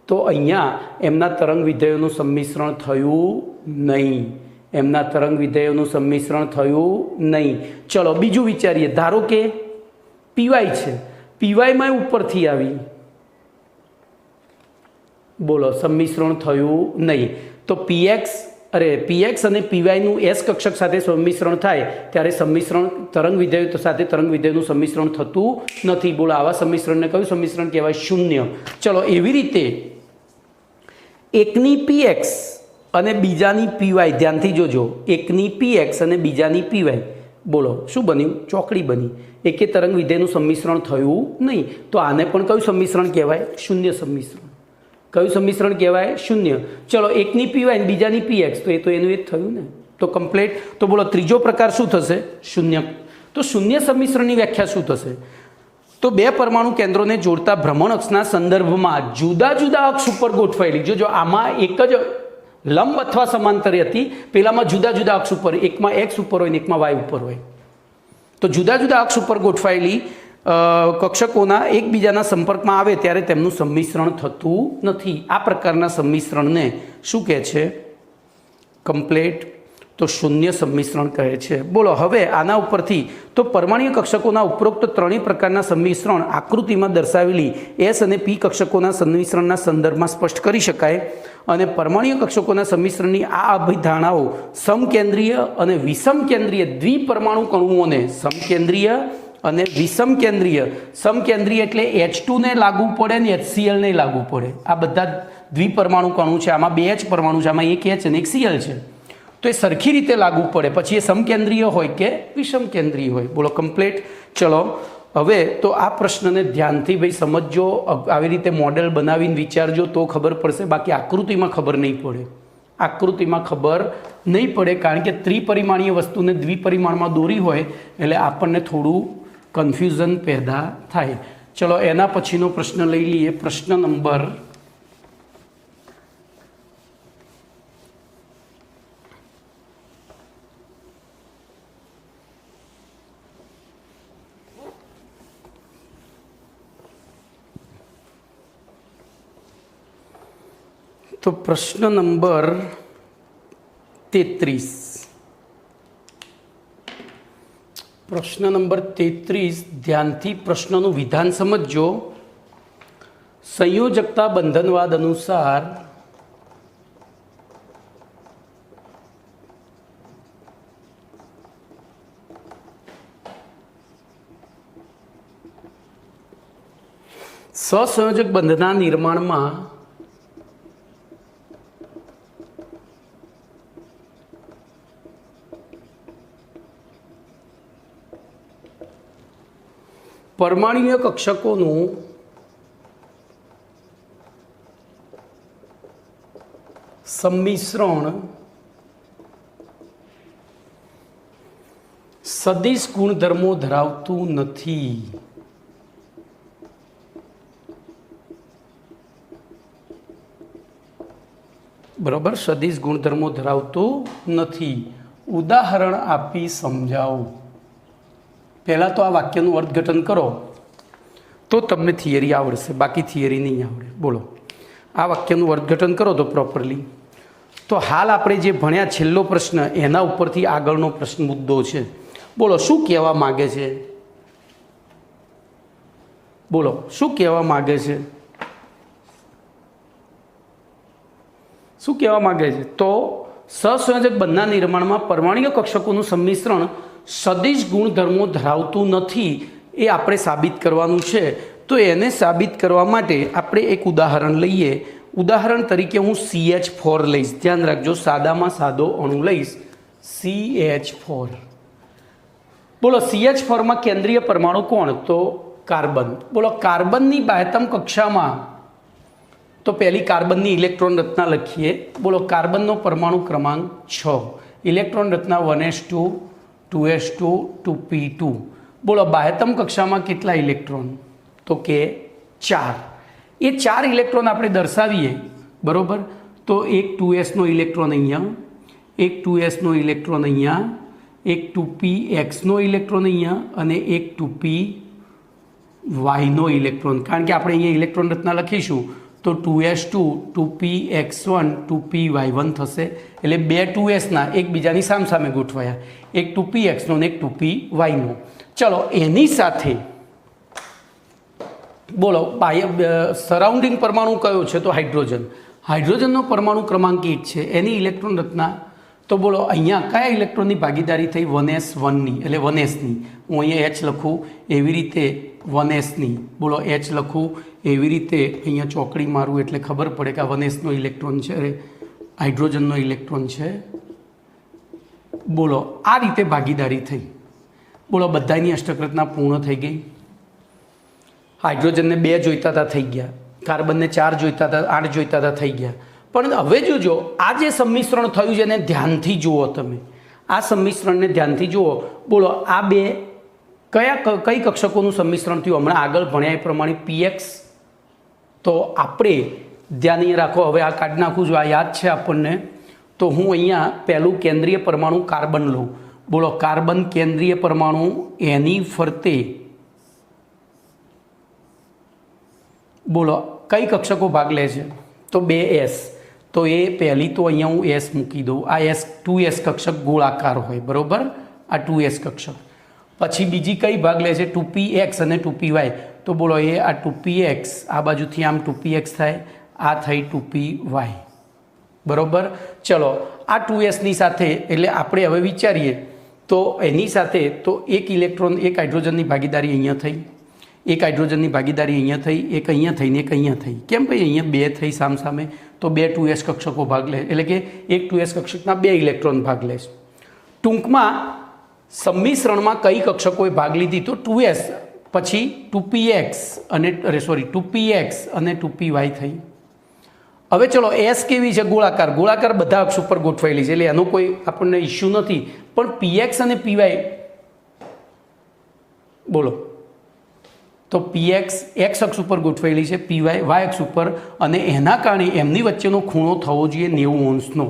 Speaker 1: તો અહીંયા એમના તરંગ વિધેયોનું સંમિશ્રણ થયું નહીં, એમના તરંગ વિધેયોનું સંમિશ્રણ થયું નહીં. ચલો બીજું વિચારીએ. ધારો કે પીવાય છે, પીવાયમાં ઉપરથી આવી, બોલો સંમિશ્રણ થયું નહીં. તો પીએક્સ અને પીવાયનું એસ કક્ષક સાથે સંમિશ્રણ થાય ત્યારે સંમિશ્રણ તરંગ વિધેય સાથે તરંગ વિધેયનું સંમિશ્રણ થતું નથી. બોલો આવા સંમિશ્રણને કયું સંમિશ્રણ કહેવાય? શૂન્ય. ચલો એવી રીતે એકની પીએક્સ અને બીજાની પીવાય, ધ્યાનથી જોજો, એકની પીએક્સ અને બીજાની પીવાય, બોલો શું બન્યું? ચોકડી બની. એકે તરંગ વિધેયનું સંમિશ્રણ થયું નહીં. તો આને પણ કયું સંમિશ્રણ કહેવાય? શૂન્ય સંમિશ્રણ. કયું સંમિશ્રણ કહેવાય? શૂન્ય. ચલો એકની પીવાય ને બીજાની પીએક્સ, તો એ તો એનું એ જ થયું ને. તો કમ્પ્લીટ. તો બોલો ત્રીજો પ્રકાર શું થશે? શૂન્ય. તો શૂન્ય સંમિશ્રણની વ્યાખ્યા શું થશે? તો બે પરમાણુ કેન્દ્રોને જોડતા ભ્રમણ અક્ષના સંદર્ભમાં જુદા જુદા અક્ષ ઉપર ગોઠવાયેલી, જો આમાં એક જ લંબ અથવા સમાંતરે હતી, પેલામાં જુદા જુદા અક્ષ ઉપર, એકમાં એક્સ ઉપર હોય ને એકમાં વાય ઉપર હોય. તો જુદા જુદા અક્ષ ઉપર ગોઠવાયેલી કક્ષકોના એકબીજાના સંપર્કમાં આવે ત્યારે તેમનું સંમિશ્રણ થતું નથી. આ પ્રકારના સંમિશ્રણને શું કહે છે? કમ્પ્લીટ. તો શૂન્ય સંમિશ્રણ કહે છે. બોલો હવે આના ઉપરથી તો પરમાણ્વીય કક્ષકોના ઉપરોક્ત ત્રણેય પ્રકારના સંમિશ્રણ આકૃતિમાં દર્શાવેલી એસ અને પી કક્ષકોના સંમિશ્રણના સંદર્ભમાં સ્પષ્ટ કરી શકાય. અને પરમાણ્વીય કક્ષકોના સંમિશ્રણની આ અભિધારણાઓ સમકેન્દ્રીય અને વિષમકેન્દ્રીય દ્વિપરમાણુ અણુઓને, સમકેન્દ્રીય અને વિષમકેન્દ્રીય, સમકેન્દ્રીય એટલે H2 ને લાગુ પડે ને HCl ને લાગુ પડે. આ બધા દ્વિપરમાણુ અણુ છે. આમાં બે જ પરમાણુ છે, આમાં એક H અને એક Cl છે. તો એ સરખી રીતે લાગુ પડે, પછી એ સમકેન્દ્રીય હોય કે વિષમકેન્દ્રીય હોય. બોલો કમ્પ્લીટ. ચલો હવે તો આ પ્રશ્નને ધ્યાનથી ભાઈ સમજજો, આવી રીતે મોડેલ બનાવીને વિચારજો તો ખબર પડશે, બાકી આકૃતિમાં ખબર નહીં પડે. આકૃતિમાં ખબર નહીં પડે કારણ કે ત્રિપરિમાણીય વસ્તુને દ્વિપરિમાણમાં દોરી હોય એટલે આપણને થોડું કન્ફ્યુઝન પેદા થાય. ચલો એના પછીનો પ્રશ્ન લઈ લઈએ. પ્રશ્ન નંબર 33. પ્રશ્ન નંબર 33 ધ્યાનથી પ્રશ્નનું વિધાન સમજજો. સંયોજકતા બંધનવાદ અનુસાર સહસંયોજક બંધના નિર્માણમાં પરમાણ્વીય કક્ષકોનું સંમિશ્રણ સદિશ ગુણધર્મો ધરાવતું નથી. બરાબર, સદિશ ગુણધર્મો ધરાવતું નથી. ઉદાહરણ આપી સમજાવો. પહેલાં તો આ વાક્યનું અર્થઘટન કરો તો તમને થિયરી આવડશે, બાકી થિયરી નહીં આવડે. બોલો આ વાક્યનું અર્થઘટન કરો તો પ્રોપરલી. તો હાલ આપણે જે ભણ્યા છેલ્લો પ્રશ્ન એના ઉપરથી આગળનો પ્રશ્ન મુદ્દો છે. બોલો શું કહેવા માગે છે? બોલો શું કહેવા માગે છે? શું કહેવા માગે છે? તો સહસંયોજક બંધના નિર્માણમાં પરમાણ્વીય કક્ષકોનું સંમિશ્રણ સદિશ ગુણધર્મો ધરાવતું નથી, એ આપણે સાબિત કરવાનું છે. તો એને સાબિત કરવા માટે આપણે એક ઉદાહરણ લઈએ. ઉદાહરણ તરીકે હું CH4 લઈશ. ધ્યાન રાખજો, સાદામાં સાદો અણુ લઈશ, CH4. બોલો CH4માં કેન્દ્રીય પરમાણુ કોણ? તો કાર્બન. બોલો કાર્બનની બાહ્યતમ કક્ષામાં તો પહેલી કાર્બનની ઇલેક્ટ્રોન રચના લખીએ. બોલો કાર્બનનો પરમાણુ ક્રમાંક 6, ઇલેક્ટ્રોન રચના 1s2 2s2 2p2. બોલો બાહ્યતમ કક્ષામાં કેટલા ઇલેક્ટ્રોન? તો કે 4. એ 4 ઇલેક્ટ્રોન આપણે દર્શાવીએ, બરાબર. તો એક 2sનો ઇલેક્ટ્રોન અહીંયા, એક 2sનો ઇલેક્ટ્રોન અહીંયા, એક 2pxનો ઇલેક્ટ્રોન અહીંયા અને એક 2pyનો ઇલેક્ટ્રોન. કારણ કે આપણે અહીંયા ઇલેક્ટ્રોન રચના લખીશું તો 2s2 2px1 2py1 થશે. એટલે બે 2sના એકબીજાની સામસામે ગોઠવાયા, એક 2pxનો ને એક 2pyનો. ચલો એની સાથે બોલો સરાઉન્ડિંગ પરમાણુ કયો છે? તો હાઇડ્રોજન. હાઇડ્રોજનનો પરમાણુ ક્રમાંક 8 છે. એની ઇલેક્ટ્રોન રચના તો બોલો અહીંયા કયા ઇલેક્ટ્રોનની ભાગીદારી થઈ? 1s1ની, એટલે 1sની. હું અહીંયા H લખું એવી રીતે 1sની. બોલો H લખું એવી રીતે અહીંયા ચોકડી મારું એટલે ખબર પડે કે આ 1sનો ઇલેક્ટ્રોન છે, હાઇડ્રોજનનો ઇલેક્ટ્રોન છે. બોલો આ રીતે ભાગીદારી થઈ. બોલો બધાની અષ્ટક રચના પૂર્ણ થઈ ગઈ. હાઇડ્રોજનને 2 જોઈતા હતા, થઈ ગયા. કાર્બનને 4 જોઈતા હતા, 8 જોઈતા હતા, થઈ ગયા. પણ હવે જોજો આ જે સંમિશ્રણ થયું છે એને ધ્યાનથી જુઓ તમે. આ સંમિશ્રણને ધ્યાનથી જુઓ. બોલો આ બે કઈ કક્ષકોનું સંમિશ્રણ થયું? હમણાં આગળ ભણ્યા એ પ્રમાણે px. તો આપણે ધ્યાન અહીંયા રાખો. હવે આ કાઢી નાખું છું, આ યાદ છે આપણને. તો હું અહીંયા પહેલું કેન્દ્રીય પરમાણુ કાર્બન લઉં. બોલો કાર્બન કેન્દ્રીય પરમાણુ એની ફરતે બોલો કઈ કક્ષકો ભાગ લે છે? તો 2s. તો એ પહેલી તો અહીંયા હું s મૂકી દઉં. આ s 2s કક્ષક ગોળાકાર હોય, બરાબર. આ 2s કક્ષક. પછી બીજી કઈ ભાગ લે છે? 2px અને 2py. તો બોલો એ આ 2px આ બાજુથી આમ 2px થાય, આ થઈ 2py, બરાબર. ચલો આ 2sની સાથે એટલે આપણે હવે વિચારીએ તો એની સાથે તો એક ઇલેક્ટ્રોન, એક હાઇડ્રોજનની ભાગીદારી અહીંયા થઈ, એક હાઇડ્રોજનની ભાગીદારી અહીંયા થઈ, એક અહીંયા થઈ ને એક અહીંયા થઈ. કેમ ભાઈ? અહીંયા 2 થઈ સામસામે, તો 2 2s કક્ષકો ભાગ લે, એટલે કે એક 2s કક્ષકના 2 ઇલેક્ટ્રોન ભાગ લે. ટૂંકમાં સંમિશ્રણમાં કઈ કક્ષકોએ ભાગ લીધી? તો 2s, પછી 2px અને 2px અને 2py થઈ. હવે ચલો s કેવી છે? ગોળાકાર. ગોળાકાર બધા અક્ષ ઉપર ગોઠવાયેલી છે એટલે એનો કોઈ આપણને ઇશ્યુ નથી. પણ px અને py બોલો તો px x અક્ષ ઉપર ગોઠવાયેલી છે, py y અક્ષ ઉપર, અને એના કારણે એમની વચ્ચેનો ખૂણો થવો જોઈએ 90 અંશનો.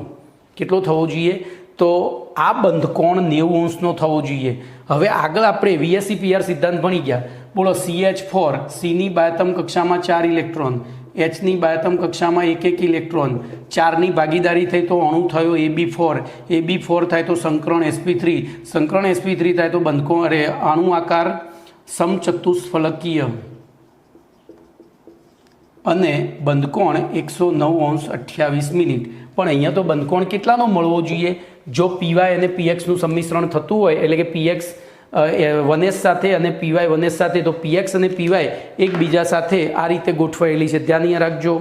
Speaker 1: કેટલો થવો જોઈએ? તો આ બંધકોણ 90 અંશનો થવો જોઈએ. હવે આગળ આપણે VSEPR સિદ્ધાંત ભણી ગયા. બોલો CH4, Cની બાહ્યતમ કક્ષામાં 4 ઇલેક્ટ્રોન, Hની બાહ્યતમ કક્ષામાં 1 ઇલેક્ટ્રોન, 4ની ભાગીદારી થઈ તો અણુ થયો AB4, AB4 થાય તો સંકરણ sp3, સંકરણ sp3 થાય તો બંધકોણ અણુ આકાર સમચતુષ્ફલકીય અને બંધકોણ 109°28'. પણ અહીંયા તો બંધકોણ કેટલાનો મળવો જોઈએ? જો py અને pxનું સંમિશ્રણ થતું હોય, એટલે કે px 1s સાથે અને py 1s સાથે, તો px અને py એકબીજા સાથે આ રીતે ગોઠવાયેલી છે. ધ્યાન અહીંયા રાખજો.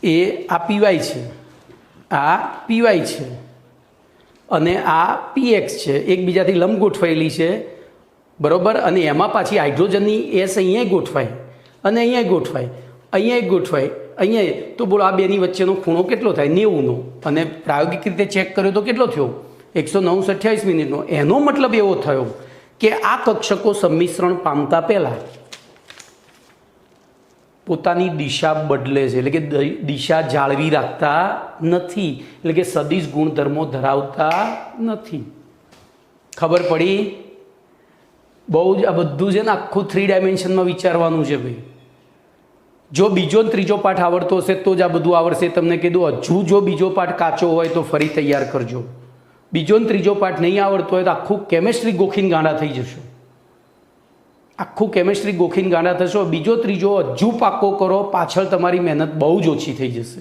Speaker 1: એ આ py છે, આ py છે અને આ px છે, એકબીજાથી લંબ ગોઠવાયેલી છે, બરાબર. અને એમાં પાછી હાઇડ્રોજનની s અહીંયા ગોઠવાય અને અહીંયા ગોઠવાય, અહીંયા ગોઠવાય, અહીંયા. તો બોલો આ બેની વચ્ચેનો ખૂણો કેટલો થાય? 90નો. અને પ્રાયોગિક રીતે ચેક કર્યો તો કેટલો થયો? 109°28'. એનો મતલબ એવો થયો કે આ કક્ષકો સંમિશ્રણ પામતા પહેલાં પોતાની દિશા બદલે છે, એટલે કે દિશા જાળવી રાખતા નથી, એટલે કે સદિશ ગુણધર્મો ધરાવતા નથી. ખબર પડી? બહુ જ આ બધું છે ને આખું 3 ડાયમેન્શનમાં વિચારવાનું છે ભાઈ. જો બીજો ને ત્રીજો પાઠ આવડતો હશે તો જ આ બધું આવડશે. તમને કીધું હજુ જો બીજો પાઠ કાચો હોય તો ફરી તૈયાર કરજો, બીજો ને ત્રીજો પાઠ નહીં આવડતો હોય તો આખું કેમેસ્ટ્રી ગોખીને ગાંડા થઈ જશો, આખું કેમેસ્ટ્રી ગોખીને ગાંડા થશો. બીજો ત્રીજો હજુ પાકો કરો, પાછળ તમારી મહેનત બહુ જ ઓછી થઈ જશે.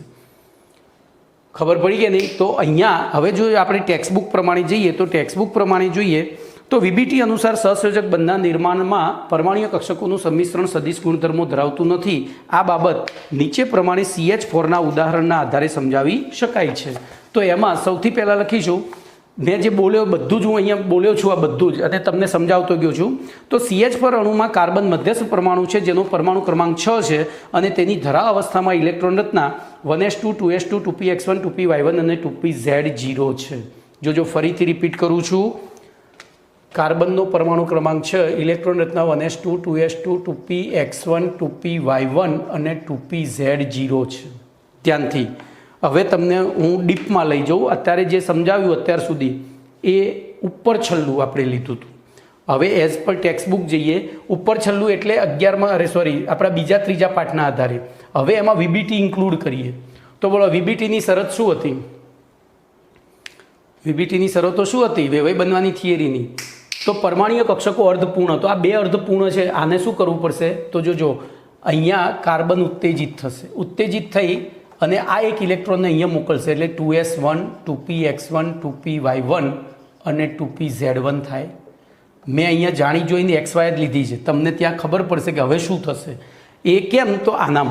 Speaker 1: ખબર પડી કે નહીં? તો અહીંયા હવે જો આપણે ટેક્સ્ટબુક પ્રમાણે જઈએ તો ટેક્સ્ટબુક પ્રમાણે જોઈએ તો વીબીટી અનુસાર સહસંયોજક બંધના નિર્માણમાં પરમાણ્વીય કક્ષકોનું સંમિશ્રણ સદિશ ગુણધર્મો ધરાવતું નથી. આ બાબત નીચે પ્રમાણે CH4ના ઉદાહરણના આધારે સમજાવી શકાય છે. તો એમાં સૌથી પહેલાં લખીશું, મેં જે બોલ્યો બધું જ હું અહીંયા બોલ્યો છું, આ બધું જ અને તમને સમજાવતો ગયો છું. તો CH4 અણુમાં કાર્બન મધ્યસ્થ પરમાણુ છે જેનો પરમાણુ ક્રમાંક 6 છે અને તેની ધરા અવસ્થામાં ઇલેક્ટ્રોન રચના 1s2 2s2 2px1 2py1 અને 2pz0 છે. જો ફરીથી રિપીટ કરું છું, કાર્બનનો પરમાણુ ક્રમાંક 6, ઇલેક્ટ્રોન રચના 1s2 2s2 2px1 2py1 અને 2pz0 છે. ધ્યાનથી હવે તમને હું ડીપમાં લઈ જાઉં. અત્યારે જે સમજાવ્યું અત્યાર સુધી એ ઉપર છેલ્લું આપણે લીધું હતું. હવે એઝ પર ટેક્સ્ટબુક જઈએ. ઉપર છેલ્લું એટલે 11માં આપણા બીજા ત્રીજા પાઠના આધારે હવે એમાં વીબીટી ઇન્ક્લુડ કરીએ. તો બોલો વીબીટીની શરત શું હતી? વીબીટીની શરતો શું હતી વેવાઈ બનવાની થિયરીની? તો પરમાણ્વીય કક્ષકો અર્ધપૂર્ણ. તો આ બે અર્ધપૂર્ણ છે, આને શું કરવું પડશે? તો જોજો અહીંયા કાર્બન ઉત્તેજિત થશે, ઉત્તેજિત થઈ અને આ એક ઇલેક્ટ્રોનને અહીંયા મોકલશે એટલે 2s1 2px1 2py1 અને 2pz1 થાય. મેં અહીંયા જાણી જોઈને XY જ લીધી છે, તમને ત્યાં ખબર પડશે કે હવે શું થશે. એ કેમ? તો આના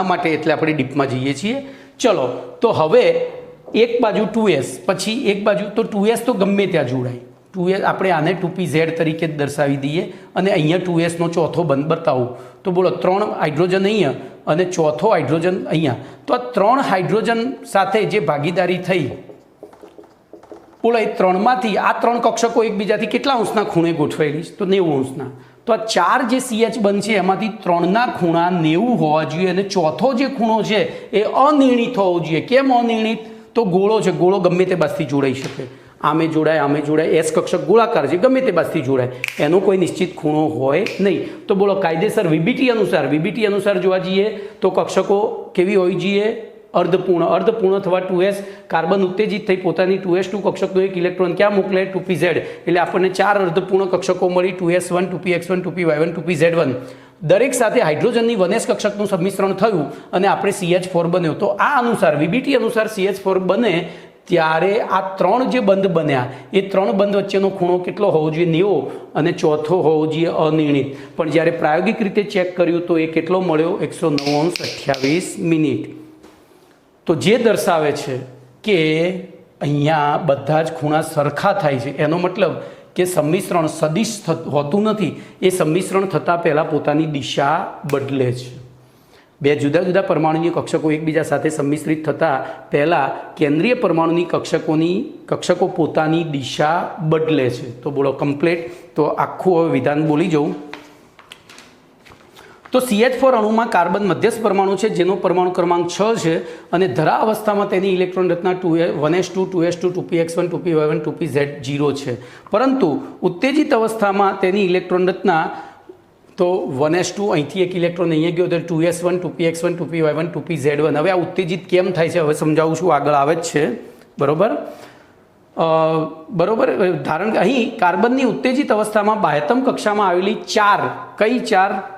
Speaker 1: માટે એટલે આપણે ડીપમાં જઈએ છીએ. ચલો, તો હવે એક બાજુ 2s, પછી એક બાજુ તો 2s તો ગમે ત્યાં જોડાય. 2s આપણે આને 2pz તરીકે જ દર્શાવી દઈએ અને અહીંયા 2sનો ચોથો બંધ બતાવું. તો બોલો 3 હાઇડ્રોજન અહીંયા અને ચોથો હાઇડ્રોજન અહીંયા. તો આ 3 હાઇડ્રોજન સાથે જે ભાગીદારી થઈ, બોલો એ 3માંથી આ 3 કક્ષકો એકબીજાથી કેટલા અંશના ખૂણે ગોઠવાયેલી? તો 90 અંશના. તો આ 4 જે CH બંધ છે એમાંથી 3ના ખૂણા 90 હોવા જોઈએ અને ચોથો જે ખૂણો છે એ અનિર્ણિત હોવો જોઈએ. કેમ અનિર્ણિત? તો ગોળો છે, ગોળો ગમે તે બાજુથી જોડાઈ શકે, આમે જોડાય. S કક્ષક ગોળાકાર છે, ગમે તે બાજુથી જોડાય, એનો કોઈ નિશ્ચિત ખૂણો હોય નહીં. તો બોલો કાયદેસર વીબીટી અનુસાર જોવા જઈએ તો કક્ષકો કેવી હોવી જોઈએ? અર્ધપૂર્ણ થવા 2s. કાર્બન ઉત્તેજિત થઈ પોતાની 2s2 કક્ષકનો એક ઇલેક્ટ્રોન ક્યાં મોકલે? 2pz. એટલે આપણને 4 અર્ધપૂર્ણ કક્ષકો મળી, 2s1 2px1 2py1 2pz1. દરેક સાથે હાઇડ્રોજનની 1s કક્ષકનું સંમિશ્રણ થયું અને આપણે CH4 બન્યો. તો આ અનુસાર વીબીટી અનુસાર CH4 બને ત્યારે આ 3 જે બંધ બન્યા એ 3 બંધ વચ્ચેનો ખૂણો કેટલો હોવો જોઈએ? 90 અને ચોથો હોવો જોઈએ અનિર્ણિત. પણ જ્યારે પ્રાયોગિક રીતે ચેક કર્યું તો એ કેટલો મળ્યો? 109:28. તો જે દર્શાવે છે કે અહીંયા બધા જ ખૂણા સરખા થાય છે. એનો મતલબ કે સંમિશ્રણ સદિશ હોતું નથી, એ સંમિશ્રણ થતાં પહેલાં પોતાની દિશા બદલે છે. બે જુદા જુદા પરમાણુની કક્ષકો એકબીજા સાથે સંમિશ્રિત થતાં પહેલાં કેન્દ્રીય પરમાણુની કક્ષકો પોતાની દિશા બદલે છે. તો બોલો કમ્પ્લીટ. તો આખું હવે વિધાન બોલી જાઉં. તો CH4 અણુમાં કાર્બન મધ્યસ્થ પરમાણુ છે જેનો પરમાણુ ક્રમાંક 6 છે અને ધરા અવસ્થામાં તેની ઇલેક્ટ્રોન રચના 1s2 2s2 2px1 2py1 2pz0 છે. પરંતુ ઉત્તેજિત અવસ્થામાં તેની ઇલેક્ટ્રોન રચના તો 1s2 અહીંથી એક ઇલેક્ટ્રોન અહીંયા ગયો તો 2s1 2px1 2py1 2pz1. હવે આ ઉત્તેજિત કેમ થાય છે હવે સમજાવું છું, આગળ આવે જ છે. બરોબર. ધારણ કે અહીં કાર્બનની ઉત્તેજિત અવસ્થામાં બાહ્યતમ કક્ષામાં આવેલી 4 કઈ 4?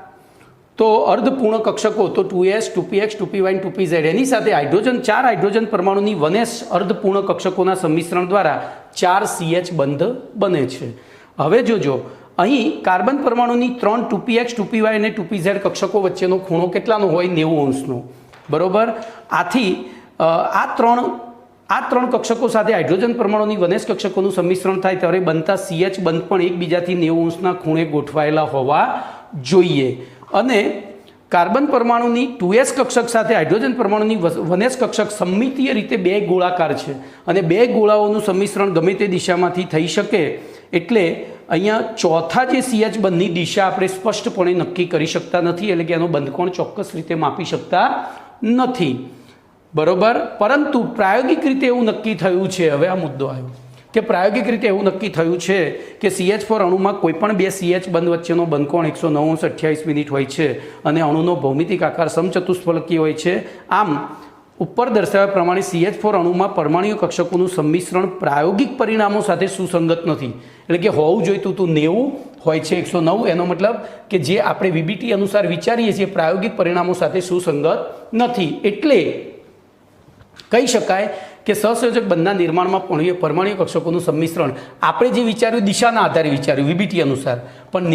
Speaker 1: તો અર્ધપૂર્ણ કક્ષકો તો 2s 2px 2py 2pz એની સાથે હાઇડ્રોજન 4 હાઇડ્રોજન પરમાણુની 1s અર્ધપૂર્ણ કક્ષકોના સંમિશ્રણ દ્વારા 4 CH બંધ બને છે. હવે જોજો અહીં કાર્બન પરમાણુની 3 2px 2py અને 2pz કક્ષકો વચ્ચેનો ખૂણો કેટલાનો હોય? 90 અંશનો. બરોબર. આથી આ ત્રણ કક્ષકો સાથે હાઇડ્રોજન પરમાણુની 1s કક્ષકોનું સંમિશ્રણ થાય ત્યારે બનતા CH બંધ પણ એકબીજાથી 90 અંશના ખૂણે ગોઠવાયેલા હોવા જોઈએ. અને કાર્બન પરમાણુની 2s કક્ષક સાથે હાઇડ્રોજન પરમાણુની 1s કક્ષક સમમિતીય રીતે બે ગોળાકાર છે અને બે ગોળાઓનું સંમિશ્રણ ગમે તે દિશામાંથી થઈ શકે. એટલે અહીંયા ચોથા જે CH બંધની દિશા આપણે સ્પષ્ટપણે નક્કી કરી શકતા નથી, એટલે કે એનો બંધકોણ ચોક્કસ રીતે માપી શકતા નથી. બરોબર. પરંતુ પ્રાયોગિક રીતે એવું નક્કી થયું છે, હવે આ મુદ્દો આવ્યો કે પ્રાયોગિક રીતે એવું નક્કી થયું છે કે CH4 અણુમાં કોઈપણ બે CH બંધ વચ્ચેનો બંધકોણ 109:28 હોય છે અને અણુનો ભૌમિતિક આકાર સમચતુષ્ફલકી હોય છે. આમ ઉપર દર્શાવ્યા પ્રમાણે CH4 અણુમાં પરમાણ્વીય કક્ષકોનું સંમિશ્રણ પ્રાયોગિક પરિણામો સાથે સુસંગત નથી. એટલે કે હોવું જોઈતું હતું 90 હોય છે 109. એનો મતલબ કે જે આપણે VBT અનુસાર વિચારીએ છીએ પ્રાયોગિક પરિણામો સાથે સુસંગત નથી. એટલે કહી શકાય કે સહસંયોજક બંધના નિર્માણમાં પરમાણ્વીય કક્ષકોનું સંમિશ્રણ આપણે જે વિચાર્યું દિશાના આધારે વિચાર્યું VBT અનુસાર, પણ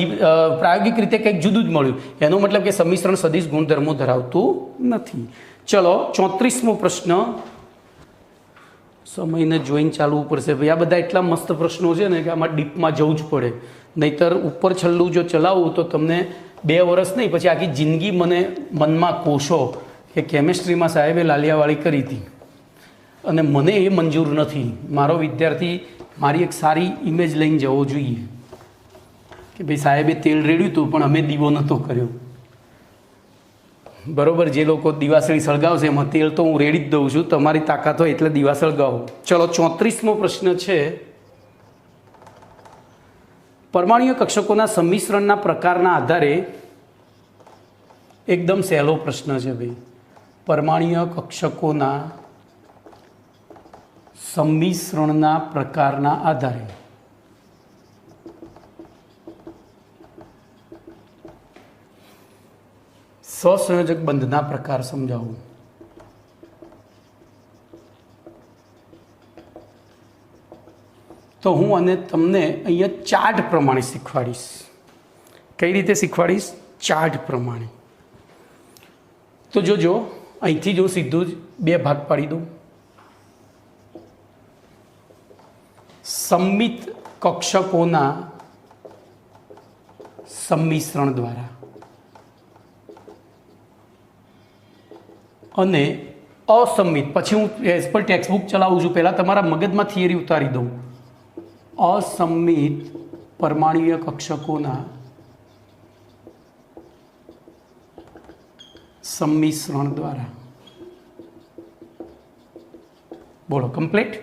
Speaker 1: પ્રાયોગિક રીતે કંઈક જુદું જ મળ્યું. એનો મતલબ કે સંમિશ્રણ સદિશ ગુણધર્મો ધરાવતું નથી. ચલો 34મો પ્રશ્ન. સમયને જોઈને ચાલવું પડશે ભાઈ. આ બધા એટલા મસ્ત પ્રશ્નો છે ને કે આમાં ડીપમાં જવું જ પડે, નહીતર ઉપર છેલ્લું જો ચલાવું તો તમને 2 વર્ષ નહીં પછી આખી જિંદગી મને મનમાં કોશો કે કેમેસ્ટ્રીમાં સાહેબે લાલિયાવાળી કરી હતી અને મને એ મંજૂર નથી. મારો વિદ્યાર્થી મારી એક સારી ઇમેજ લઈને જવો જોઈએ કે ભાઈ સાહેબે તેલ રેડ્યું હતું પણ અમે દીવો નહોતો કર્યો. બરોબર, જે લોકો દિવાસળી સળગાવશે એમાં તેલ તો હું રેડી જ દઉં છું, તમારી તાકાત હોય એટલે દીવા સળગાવો. ચલો 34મો પ્રશ્ન છે, પરમાણ્વીય કક્ષકોના સંમિશ્રણના પ્રકારના આધારે, એકદમ સહેલો પ્રશ્ન છે ભાઈ, પરમાણ્વીય કક્ષકોના સંમિશ્રણના પ્રકારના આધારે સહસંયોજક બંધના પ્રકાર સમજાવું. તો હું અને તમને અહીંયા ચાર્ટ પ્રમાણે શીખવાડીશ. કઈ રીતે શીખવાડીશ? ચાર્ટ પ્રમાણે. તો જોજો, અહીંથી જો સીધું જ 2 ભાગ પાડી દઉં. સંમિત કક્ષકોના સંમિશ્રણ દ્વારા અને અસંમિત, પછી હું એઝ પર ટેક્સ્ટબુક ચલાવું છું, પહેલાં તમારા મગજમાં થિયરી ઉતારી દઉં. અસંમિત પરમાણ્વીય કક્ષકોના સંમિશ્રણ દ્વારા. બોલો કમ્પ્લીટ.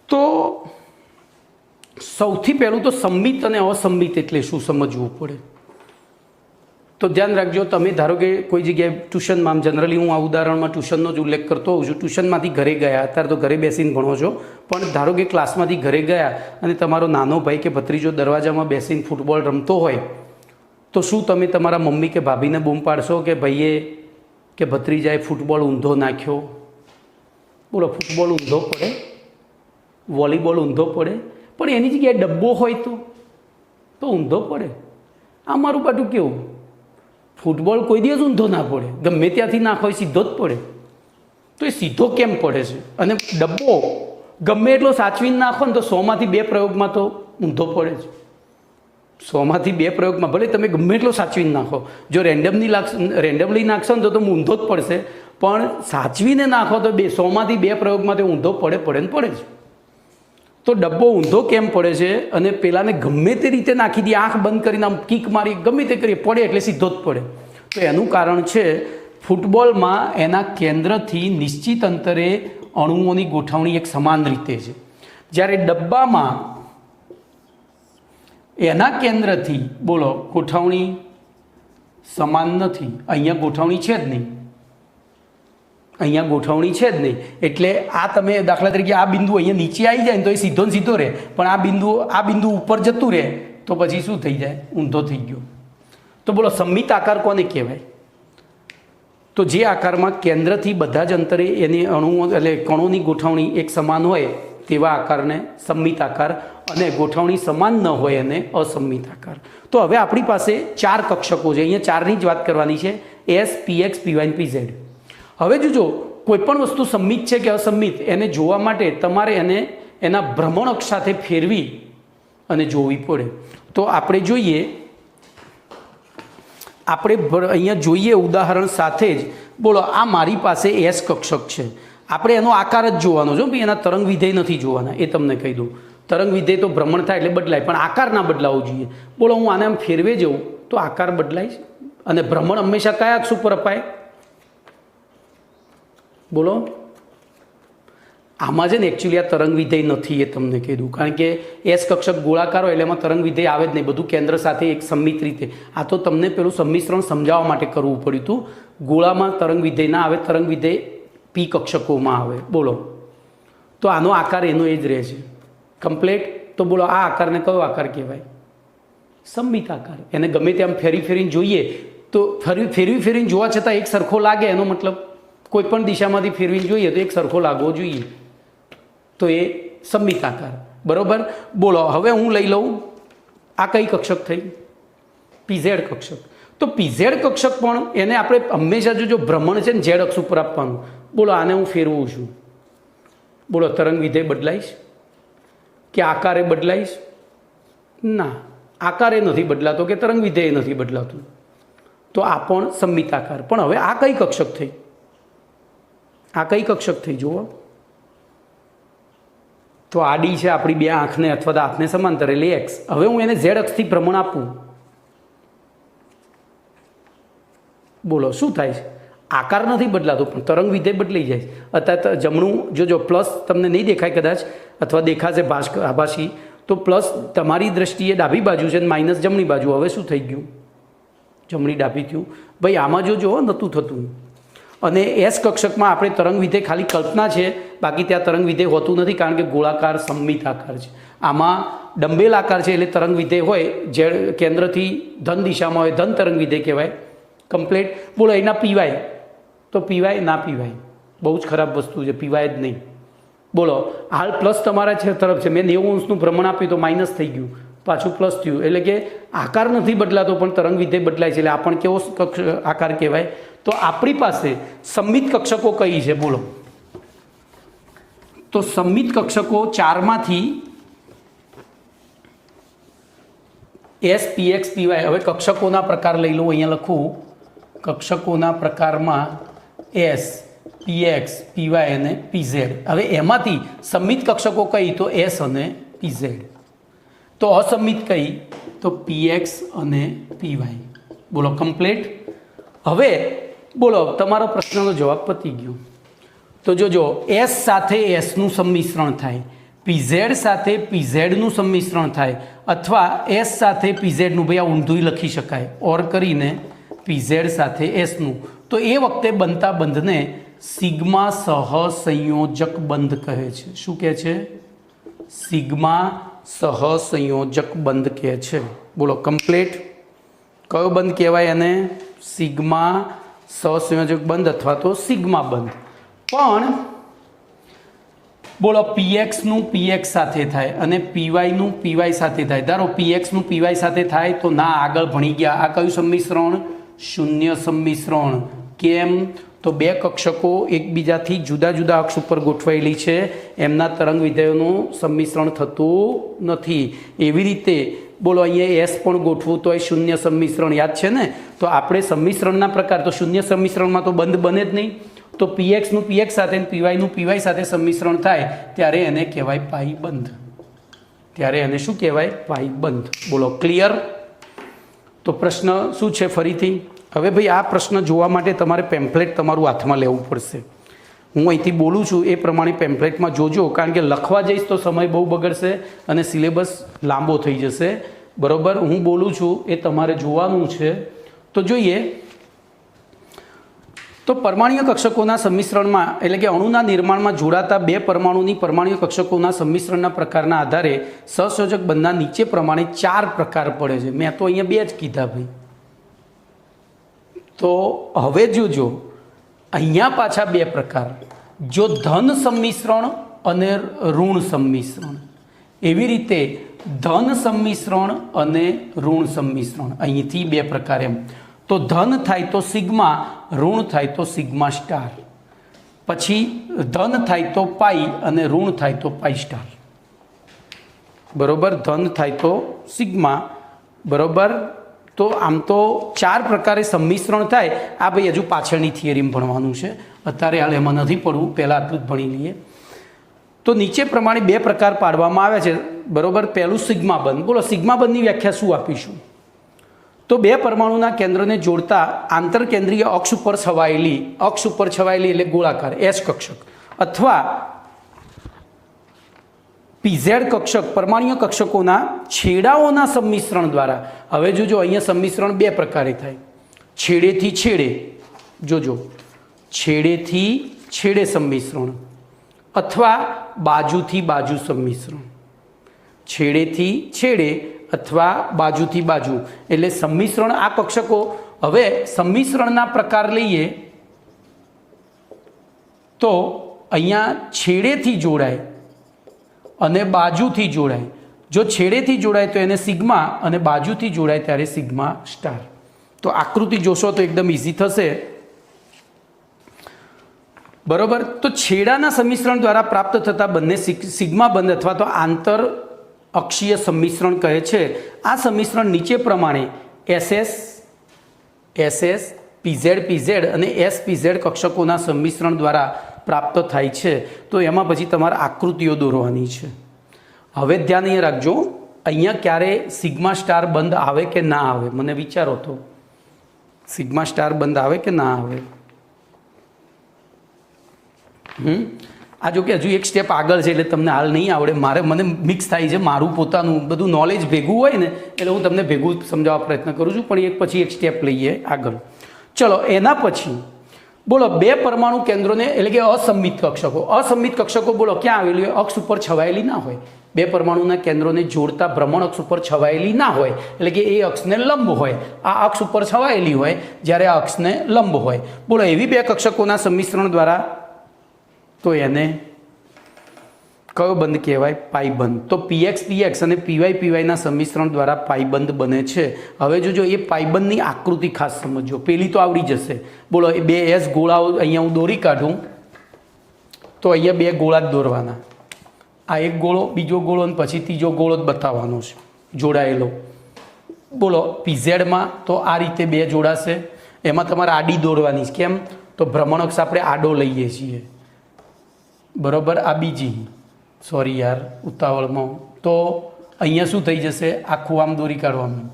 Speaker 1: તો સૌથી પહેલું તો સંમિત અને અસંમિત એટલે શું સમજવું પડે. તો ધ્યાન રાખજો, તમે ધારો કે કોઈ જગ્યાએ ટ્યુશનમાં, જનરલી હું આ ઉદાહરણમાં ટ્યુશનનો જ ઉલ્લેખ કરતો હોઉં છું. ટ્યુશનમાંથી ઘરે ગયા, અત્યારે તો ઘરે બેસીને ભણો છો, પણ ધારો કે ક્લાસમાંથી ઘરે ગયા અને તમારો નાનો ભાઈ કે ભત્રીજો દરવાજામાં બેસીને ફૂટબોલ રમતો હોય, તો શું તમે તમારા મમ્મી કે ભાભીને બૂમ પાડશો કે ભાઈએ કે ભત્રીજાએ ફૂટબોલ ઊંધો નાખ્યો? બોલો, ફૂટબોલ ઊંધો પડે, વોલીબોલ ઊંધો પડે, પણ એની જગ્યાએ ડબ્બો હોય તો ઊંધો પડે. આ મારું બાટું કેવું, ફૂટબોલ કોઈ દિવસ ઊંધો ના પડે, ગમે ત્યાંથી નાખો સીધો જ પડે. તો એ સીધો કેમ પડે છે? અને ડબ્બો ગમે એટલો સાચવીને નાખો ને તો 100માંથી 2 પ્રયોગમાં તો ઊંધો પડે છે. 100માંથી 2 પ્રયોગમાં ભલે તમે ગમે એટલો સાચવીને નાખો, જો રેન્ડમલી નાખશો ને તો ઊંધો જ પડશે, પણ સાચવીને નાખો તો 100માંથી 2 પ્રયોગમાં તો ઊંધો પડે જ. તો ડબ્બો ઊંધો કેમ પડે છે? અને પેલાને ગમે તે રીતે નાખી દે, આંખ બંધ કરીને આમ કિક મારી ગમે તે કરીએ, પડે એટલે સીધો જ પડે. તો એનું કારણ છે ફૂટબોલમાં એના કેન્દ્રથી નિશ્ચિત અંતરે અણુઓની ગોઠવણી એક સમાન રીતે છે, જ્યારે ડબ્બામાં એના કેન્દ્રથી બોલો ગોઠવણી સમાન નથી. અહીંયા ગોઠવણી છે જ નહીં, અહીંયા ગોઠવણી છે જ નહીં. એટલે આ તમે દાખલા તરીકે આ બિંદુ અહીંયા નીચે આવી જાય ને તો એ સીધો ને સીધો રહે, પણ આ બિંદુ ઉપર જતું રહે તો પછી શું થઈ જાય? ઊંધો થઈ ગયો. તો બોલો સંમિત આકાર કોને કહેવાય? તો જે આકારમાં કેન્દ્રથી બધા જ અંતરે એની અણુઓ એટલે કણોની ગોઠવણી એક સમાન હોય તેવા આકારને સંમિત આકાર, અને ગોઠવણી સમાન ન હોય એને અસંમિત આકાર. તો હવે આપણી પાસે 4 કક્ષકો છે, અહીંયા 4ની જ વાત કરવાની છે, S, PX, PY અને PZ. હવે જોજો, કોઈ પણ વસ્તુ સંમિત છે કે અસંમિત એને જોવા માટે તમારે એને એના ભ્રમણ અક્ષ સાથે ફેરવી અને જોવી પડે. તો આપણે જોઈએ, અહીંયા જોઈએ ઉદાહરણ સાથે જ. બોલો, આ મારી પાસે S કક્ષક છે, આપણે એનો આકાર જ જોવાનો છો ભાઈ, એના તરંગ વિધેય નથી જોવાના, એ તમને કહી દઉં. તરંગ વિધેય તો ભ્રમણ થાય એટલે બદલાય, પણ આકાર ના બદલાવો જોઈએ. બોલો, હું આને આમ ફેરવે જઉં તો આકાર બદલાય છે, અને ભ્રમણ હંમેશા કયા અક્ષ ઉપર અપાય? બોલો, આમાં છે ને એકચ્યુઅલી આ તરંગ વિધેય નથી, એ તમને કીધું, કારણ કે એસ કક્ષક ગોળાકાર હોય એટલે એમાં તરંગ વિધેય આવે જ નહીં, બધું કેન્દ્ર સાથે એક સંમિત રીતે. આ તો તમને પેલું સંમિશ્રણ સમજાવવા માટે કરવું પડ્યું હતું. ગોળામાં તરંગ વિધેય ના આવે, તરંગ વિધેય પી કક્ષકોમાં આવે. બોલો, તો આનો આકાર એનો એ જ રહે છે કમ્પ્લેટ. તો બોલો, આ આકારને કયો આકાર કહેવાય? સંમિત આકાર. એને ગમે તેમ ફેરી ફેરીને જોઈએ તો ફેરવી ફેરીને જોવા છતાં એક સરખો લાગે, એનો મતલબ કોઈ પણ દિશામાંથી ફેરવીને જોઈએ તો એક સરખો લાગવો જોઈએ, તો એ સંમિત આકાર. બરાબર. બોલો, હવે હું લઈ લઉં, આ કઈ કક્ષક થઈ? પીઝેડ કક્ષક. તો પીઝેડ કક્ષક પણ એને આપણે હંમેશા જો ભ્રમણ છે ને ઝેડ અક્ષ ઉપર આપવાનું. બોલો, આને હું ફેરવું છું, બોલો તરંગ વિધેય બદલાઈશ કે આકારે બદલાઈશ? ના, આકારે નથી બદલાતો કે તરંગ વિધેય નથી બદલાતું, તો આ પણ સંમિત આકાર. પણ હવે આ કઈ કક્ષક થઈ? આ કઈ કક્ષક થઈ જુઓ તો આડી છે આપણી બે આંખને અથવા તો હાથને સમાંતર એટલે એક્સ. હવે હું એને ઝેડ અક્ષથી ભ્રમણ આપું, બોલો શું થાય છે? આકાર નથી બદલાતો પણ તરંગ વિધેય બદલાઈ જાય. અત્યારે જમણું જો પ્લસ તમને નહીં દેખાય કદાચ, અથવા દેખાશે આભાસી, તો પ્લસ તમારી દ્રષ્ટિએ ડાબી બાજુ છે, માઇનસ જમણી બાજુ. હવે શું થઈ ગયું? જમણી ડાબી થયું. ભાઈ આમાં જો નહોતું થતું. અને એસ કક્ષકમાં આપણે તરંગ વિધેય ખાલી કલ્પના છે, બાકી ત્યાં તરંગ વિધેય હોતું નથી, કારણ કે ગોળાકાર સંમિત આકાર છે. આમાં ડંબેલ આકાર છે એટલે તરંગ વિધેય હોય, જે કેન્દ્રથી ધન દિશામાં હોય, ધન તરંગ વિધેય કહેવાય. કમ્પ્લેટ. બોલો, એના પીવાય તો પીવાય, ના પીવાય? બહુ જ ખરાબ વસ્તુ છે, પીવાય જ નહીં. બોલો, હાલ પ્લસ તમારા છે તરફ છે, મેં 90 અંશનું ભ્રમણ આપ્યું તો માઇનસ થઈ ગયું, પાછું પ્લસ થયું, એટલે કે આકાર નથી બદલાતો પણ તરંગ વિધેય બદલાય છે. એટલે આ પણ કેવો આકાર કહેવાય? તો આપણી પાસે સંમિત કક્ષકો કઈ છે? બોલો, તો સંમિત કક્ષકો ચારમાંથી એસ, પીએક્સ, પીવાય. હવે કક્ષકોના પ્રકાર લઈ લો, અહીંયા લખું, કક્ષકોના પ્રકારમાં એસ, પીએક્સ, પીવાય અને પીઝેડ. હવે એમાંથી સંમિત કક્ષકો કઈ? તો એસ અને પીઝેડ. તો અસંમિત કઈ? તો પીએક્સ અને પીવાય. બોલો, કમ્પ્લીટ. હવે બોલો, તમારો પ્રશ્નનો જવાબ પતી ગયો. તો જોજો, એસ સાથે એસનું સંમિશ્રણ થાય, પીઝેડ સાથે પીઝેડનું સંમિશ્રણ થાય, અથવા એસ સાથે પીઝેડનું, ભાઈ આ ઊંધું લખી શકાય, ઓર કરીને પીઝેડ સાથે એસનું, તો એ વખતે બનતા બંધને સિગ્મા સહસંયોજક બંધ કહે છે. શું કહે છે? સિગ્મા સહસંયોજક બંધ કહે છે. બોલો, કમ્પ્લીટ. કયો બંધ કહેવાય એને? સિગ્મા સહસંયોજક બંધ અથવા તો સિગ્મા બંધ. પણ બોલો, પીએક્સનું પીએક્સ સાથે થાય અને પીવાયનું પીવાય સાથે થાય. ધારો પીએક્સનું પીવાય સાથે થાય તો ના, આગળ ભણી ગયા. આ કયું સંમિશ્રણ? શૂન્ય સંમિશ્રણ. કેમ? તો બે કક્ષકો એકબીજાથી જુદા જુદા અક્ષ ઉપર ગોઠવાયેલી છે, એમના તરંગ વિધેયોનું સંમિશ્રણ થતું નથી. એવી રીતે બોલો, અહીંયા એસ પણ ગોઠવું તો એ શૂન્ય સંમિશ્રણ, યાદ છે ને? તો આપણે સંમિશ્રણના પ્રકાર, તો શૂન્ય સંમિશ્રણમાં તો બંધ બને જ નહીં. તો પીએક્સનું પીએક્સ સાથે અને પીવાયનું પીવાય સાથે સંમિશ્રણ થાય ત્યારે એને કહેવાય પાઈ બંધ. ત્યારે એને શું કહેવાય? પાઈ બંધ. બોલો, ક્લિયર? તો પ્રશ્ન શું છે ફરીથી? હવે ભાઈ આ પ્રશ્ન જોવા માટે તમારે પેમ્પલેટ તમારું હાથમાં લેવું પડશે. હું અહીંથી બોલું છું એ પ્રમાણે પેમ્પલેટમાં જોજો, કારણ કે લખવા જઈશ તો સમય બહુ બગડશે અને સિલેબસ લાંબો થઈ જશે. બરાબર? હું બોલું છું એ તમારે જોવાનું છે. તો જોઈએ, તો પરમાણ્વીય કક્ષકોના સંમિશ્રણમાં, એટલે કે અણુના નિર્માણમાં જોડાતા બે પરમાણુની પરમાણ્વીય કક્ષકોના સંમિશ્રણના પ્રકારના આધારે સહસંયોજક બંધના નીચે પ્રમાણે 4 પ્રકાર પડે છે. મેં તો અહીંયા 2 જ કીધા ભાઈ. તો હવે જોજો, અહીંયા પાછા 2 પ્રકાર, જો ધન સંમિશ્રણ અને ઋણ સંમિશ્રણ. એવી રીતે ધન સંમિશ્રણ અને ઋણ સંમિશ્રણ, અહીંથી 2 પ્રકાર. એમ તો ધન થાય તો સિગ્મા, ઋણ થાય તો સિગ્મા સ્ટાર. પછી ધન થાય તો પાઈ અને ઋણ થાય તો પાઈ સ્ટાર. બરોબર? ધન થાય તો સિગ્મા. બરોબર? તો આમ તો 4 પ્રકારે સંમિશ્રણ થાય. આ ભાઈ હજુ પાછળની થિયરીમાં ભણવાનું છે, અત્યારે હાલ એમાં નથી પડવું, પહેલાં આટલું જ ભણી લઈએ. તો નીચે પ્રમાણે 2 પ્રકાર પાડવામાં આવે છે. બરોબર? પહેલું સિગ્મા બંધ. બોલો, સિગ્મા બંધની વ્યાખ્યા શું આપીશું? તો 2 પરમાણુના કેન્દ્રને જોડતા આંતરકેન્દ્રીય અક્ષ ઉપર છવાયેલી એટલે ગોળાકાર એસ કક્ષક, અથવા પીઝેડ કક્ષક પરમાણ્વીય કક્ષકોના છેડાઓના સંમિશ્રણ દ્વારા, હવે જોજો અહીંયા સંમિશ્રણ બે પ્રકારે થાય, છેડેથી છેડે, જોજો છેડેથી છેડે સંમિશ્રણ અથવા બાજુથી બાજુ સંમિશ્રણ, છેડેથી છેડે અથવા બાજુથી બાજુ, એટલે સંમિશ્રણ આ કક્ષકો. હવે સંમિશ્રણના પ્રકાર લઈએ તો અહીંયા છેડેથી જોડાય અને બાજુથી જોડાય. જો છેડેથી જોડાય તો એને સિગ્મા અને બાજુથી જોડાય ત્યારે સિગ્મા સ્ટાર. તો આકૃતિ જોશો તો એકદમ ઇઝી થશે, બરોબર. તો છેડાના સંમિશ્રણ દ્વારા પ્રાપ્ત થતા બંને સિગ્મા બંધ અથવા તો આંતર અક્ષીય સંમિશ્રણ કહે છે. આ સંમિશ્રણ નીચે પ્રમાણે SS PZ અને SPZ કક્ષકોના સંમિશ્રણ દ્વારા પ્રાપ્ત થાય છે. તો એમાં પછી તમારે આકૃતિઓ દોરવાની છે. હવે ધ્યાન અહીંયા રાખજો, અહીંયા ક્યારે સિગ્મા સ્ટાર બંધ આવે કે ના આવે, મને વિચારો તો સિગ્મા સ્ટાર બંધ આવે કે ના આવે. આ જો કે હજુ એક સ્ટેપ આગળ છે એટલે તમને હાલ નહીં આવડે, મને મિક્સ થાય છે, મારું પોતાનું બધું નોલેજ ભેગું હોય ને એટલે હું તમને ભેગું સમજાવવા પ્રયત્ન કરું છું, પણ એક પછી એક સ્ટેપ લઈએ આગળ. ચલો એના પછી બોલો બે પરમાણુ કેન્દ્રોને એટલે કે અસંમિત કક્ષકો. અસંમિત કક્ષકો બોલો ક્યાં આવેલી હોય? અક્ષ ઉપર છવાયેલી ના હોય. બે પરમાણુના કેન્દ્રોને જોડતા ભ્રમણ અક્ષ ઉપર છવાયેલી ના હોય, એટલે કે એ અક્ષને લંબ હોય. આ અક્ષ ઉપર છવાયેલી હોય જ્યારે આ અક્ષને લંબ હોય. બોલો એવી બે કક્ષકોના સંમિશ્રણ દ્વારા, તો એને કયો બંધ કહેવાય? પાઈબંધ. તો PX અને PY ના સંમિશ્રણ દ્વારા પાઈબંધ બને છે. હવે જોજો એ પાઈબંધની આકૃતિ ખાસ સમજો, પેલી તો આવડી જશે. બોલો એ બે S ગોળાઓ અહીંયા હું દોરી કાઢું તો અહીંયા બે ગોળા જ દોરવાના, આ એક ગોળો, બીજો ગોળો અને પછી ત્રીજો ગોળો જ બતાવવાનો છે જોડાયેલો. બોલો PZમાં તો આ રીતે બે જોડાશે, એમાં તમારે આડી દોરવાની. કેમ? તો ભ્રમણઅક્ષ આપણે આડો લઈએ છીએ, બરોબર. આ બીજી, સોરી યાર ઉતાવળમાં, તો અહીંયા શું થઈ જશે? આખું આમ દોરી કાઢવાનું,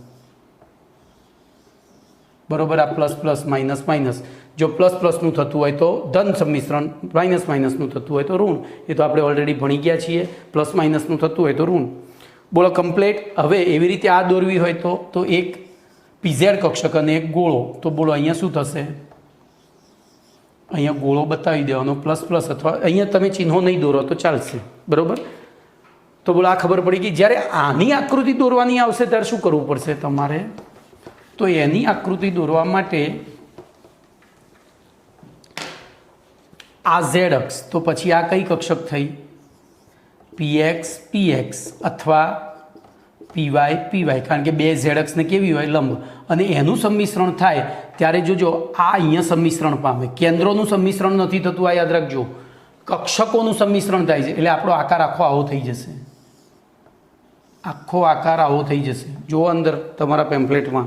Speaker 1: બરોબર. આ પ્લસ પ્લસ માઇનસ માઇનસ, જો પ્લસ પ્લસનું થતું હોય તો ધન સંમિશ્રણ, માઇનસ માઇનસનું થતું હોય તો ઋણ, એ તો આપણે ઓલરેડી ભણી ગયા છીએ. પ્લસ માઇનસનું થતું હોય તો ઋણ. બોલો કમ્પ્લેટ. હવે એવી રીતે આ દોરવી હોય તો એક PZ કક્ષક અને એક ગોળો, તો બોલો અહીંયા શું થશે? અહીંયા ગોળો બતાવી દેવાનો પ્લસ પ્લસ, અથવા અહીંયા તમે ચિહ્નો નહીં દોરો તો ચાલશે, બરાબર. તો બોલો આ ખબર પડી ગઈ. જ્યારે આની આકૃતિ દોરવાની આવશે ત્યારે શું કરવું પડશે તમારે? તો એની આકૃતિ દોરવા માટે આ Z અક્ષ, તો પછી આ કઈ કક્ષક થઈ? PX અથવા PY, કારણ કે બે Z અક્ષને કેવી હોય? લંબ. અને એનું સંમિશ્રણ થાય ત્યારે જોજો આ અહીંયા સંમિશ્રણ પામે, કેન્દ્રોનું સંમિશ્રણ નથી થતું, આ યાદ રાખજો. કક્ષકોનું સંમિશ્રણ થાય છે, એટલે આપણો આકાર આખો આવો થઈ જશે, આખો આકાર આવો થઈ જશે. જો અંદર તમારા પેમ્પલેટમાં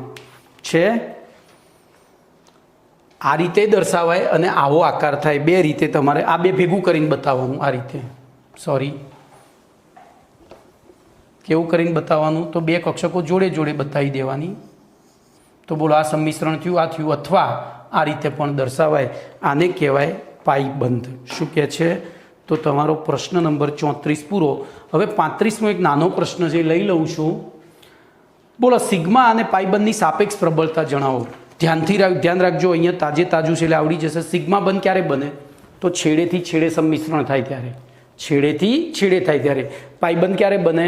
Speaker 1: છે, આ રીતે દર્શાવાય અને આવો આકાર થાય. બે રીતે તમારે આ બે ભેગું કરીને બતાવવાનું, આ રીતે, સોરી કેવું કરીને બતાવવાનું? તો બે કક્ષકો જોડે જોડે બતાવી દેવાની. તો બોલો આ સંમિશ્રણ થયું, આ થયું. અથવા આ રીતે પણ દર્શાવાય, આને કહેવાય પાઈબંધ. શું કહે છે? તો તમારો પ્રશ્ન નંબર 34 પૂરો. હવે 35મો એક નાનો પ્રશ્ન છે, લઈ લઉં છું. બોલો સિગ્મા અને પાઈબંધની સાપેક્ષ પ્રબળતા જણાવો. ધ્યાન રાખજો, અહીંયા તાજું છે એટલે આવડી જશે. સિગ્મા બંધ ક્યારે બને? તો છેડેથી છેડે સંમિશ્રણ થાય ત્યારે, છેડેથી છેડે થાય ત્યારે. પાઈબંધ ક્યારે બને?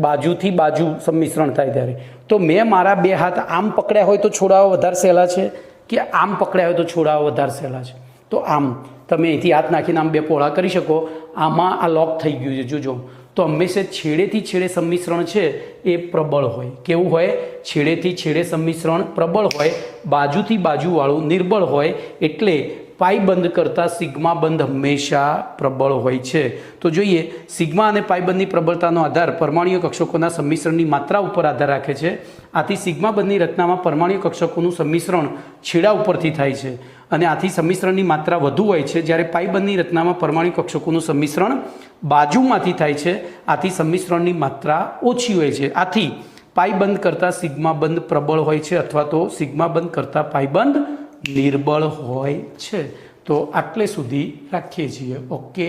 Speaker 1: બાજુથી બાજુ સંમિશ્રણ થાય ત્યારે. તો મેં મારા બે હાથ આમ પકડ્યા હોય તો છોડાવવા વધારે સહેલા છે, કે આમ પકડ્યા હોય તો છોડાવવા વધારે સહેલા છે? તો આમ તમે અહીંથી હાથ નાખીને આમ બે પહોળા કરી શકો. આમાં આ લોક થઈ ગયું છે, જોજો. તો હંમેશા છેડેથી છેડે સંમિશ્રણ છે એ પ્રબળ હોય. કેવું હોય? છેડેથી છેડે સંમિશ્રણ પ્રબળ હોય, બાજુથી બાજુવાળું નિર્બળ હોય. એટલે પાઈબંધ કરતાં સિગ્મા બંધ હંમેશા પ્રબળ હોય છે. તો જોઈએ, સિગ્મા અને પાઈબંધની પ્રબળતાનો આધાર પરમાણ્વીય કક્ષકોના સંમિશ્રણની માત્રા ઉપર આધાર રાખે છે. આથી સિગ્મા બંધની રચનામાં પરમાણ્વીય કક્ષકોનું સંમિશ્રણ છેડા ઉપરથી થાય છે, અને આથી સંમિશ્રણની માત્રા વધુ હોય છે. જ્યારે પાઈબંધની રચનામાં પરમાણ્વીય કક્ષકોનું સંમિશ્રણ બાજુમાંથી થાય છે, આથી સંમિશ્રણની માત્રા ઓછી હોય છે. આથી પાઈબંધ કરતાં સિગ્મા બંધ પ્રબળ હોય છે, અથવા તો સિગ્મા બંધ કરતાં પાઈબંધ નિર્બળ હોય છે. તો આટલે સુધી રાખીએ છીએ. ઓકે.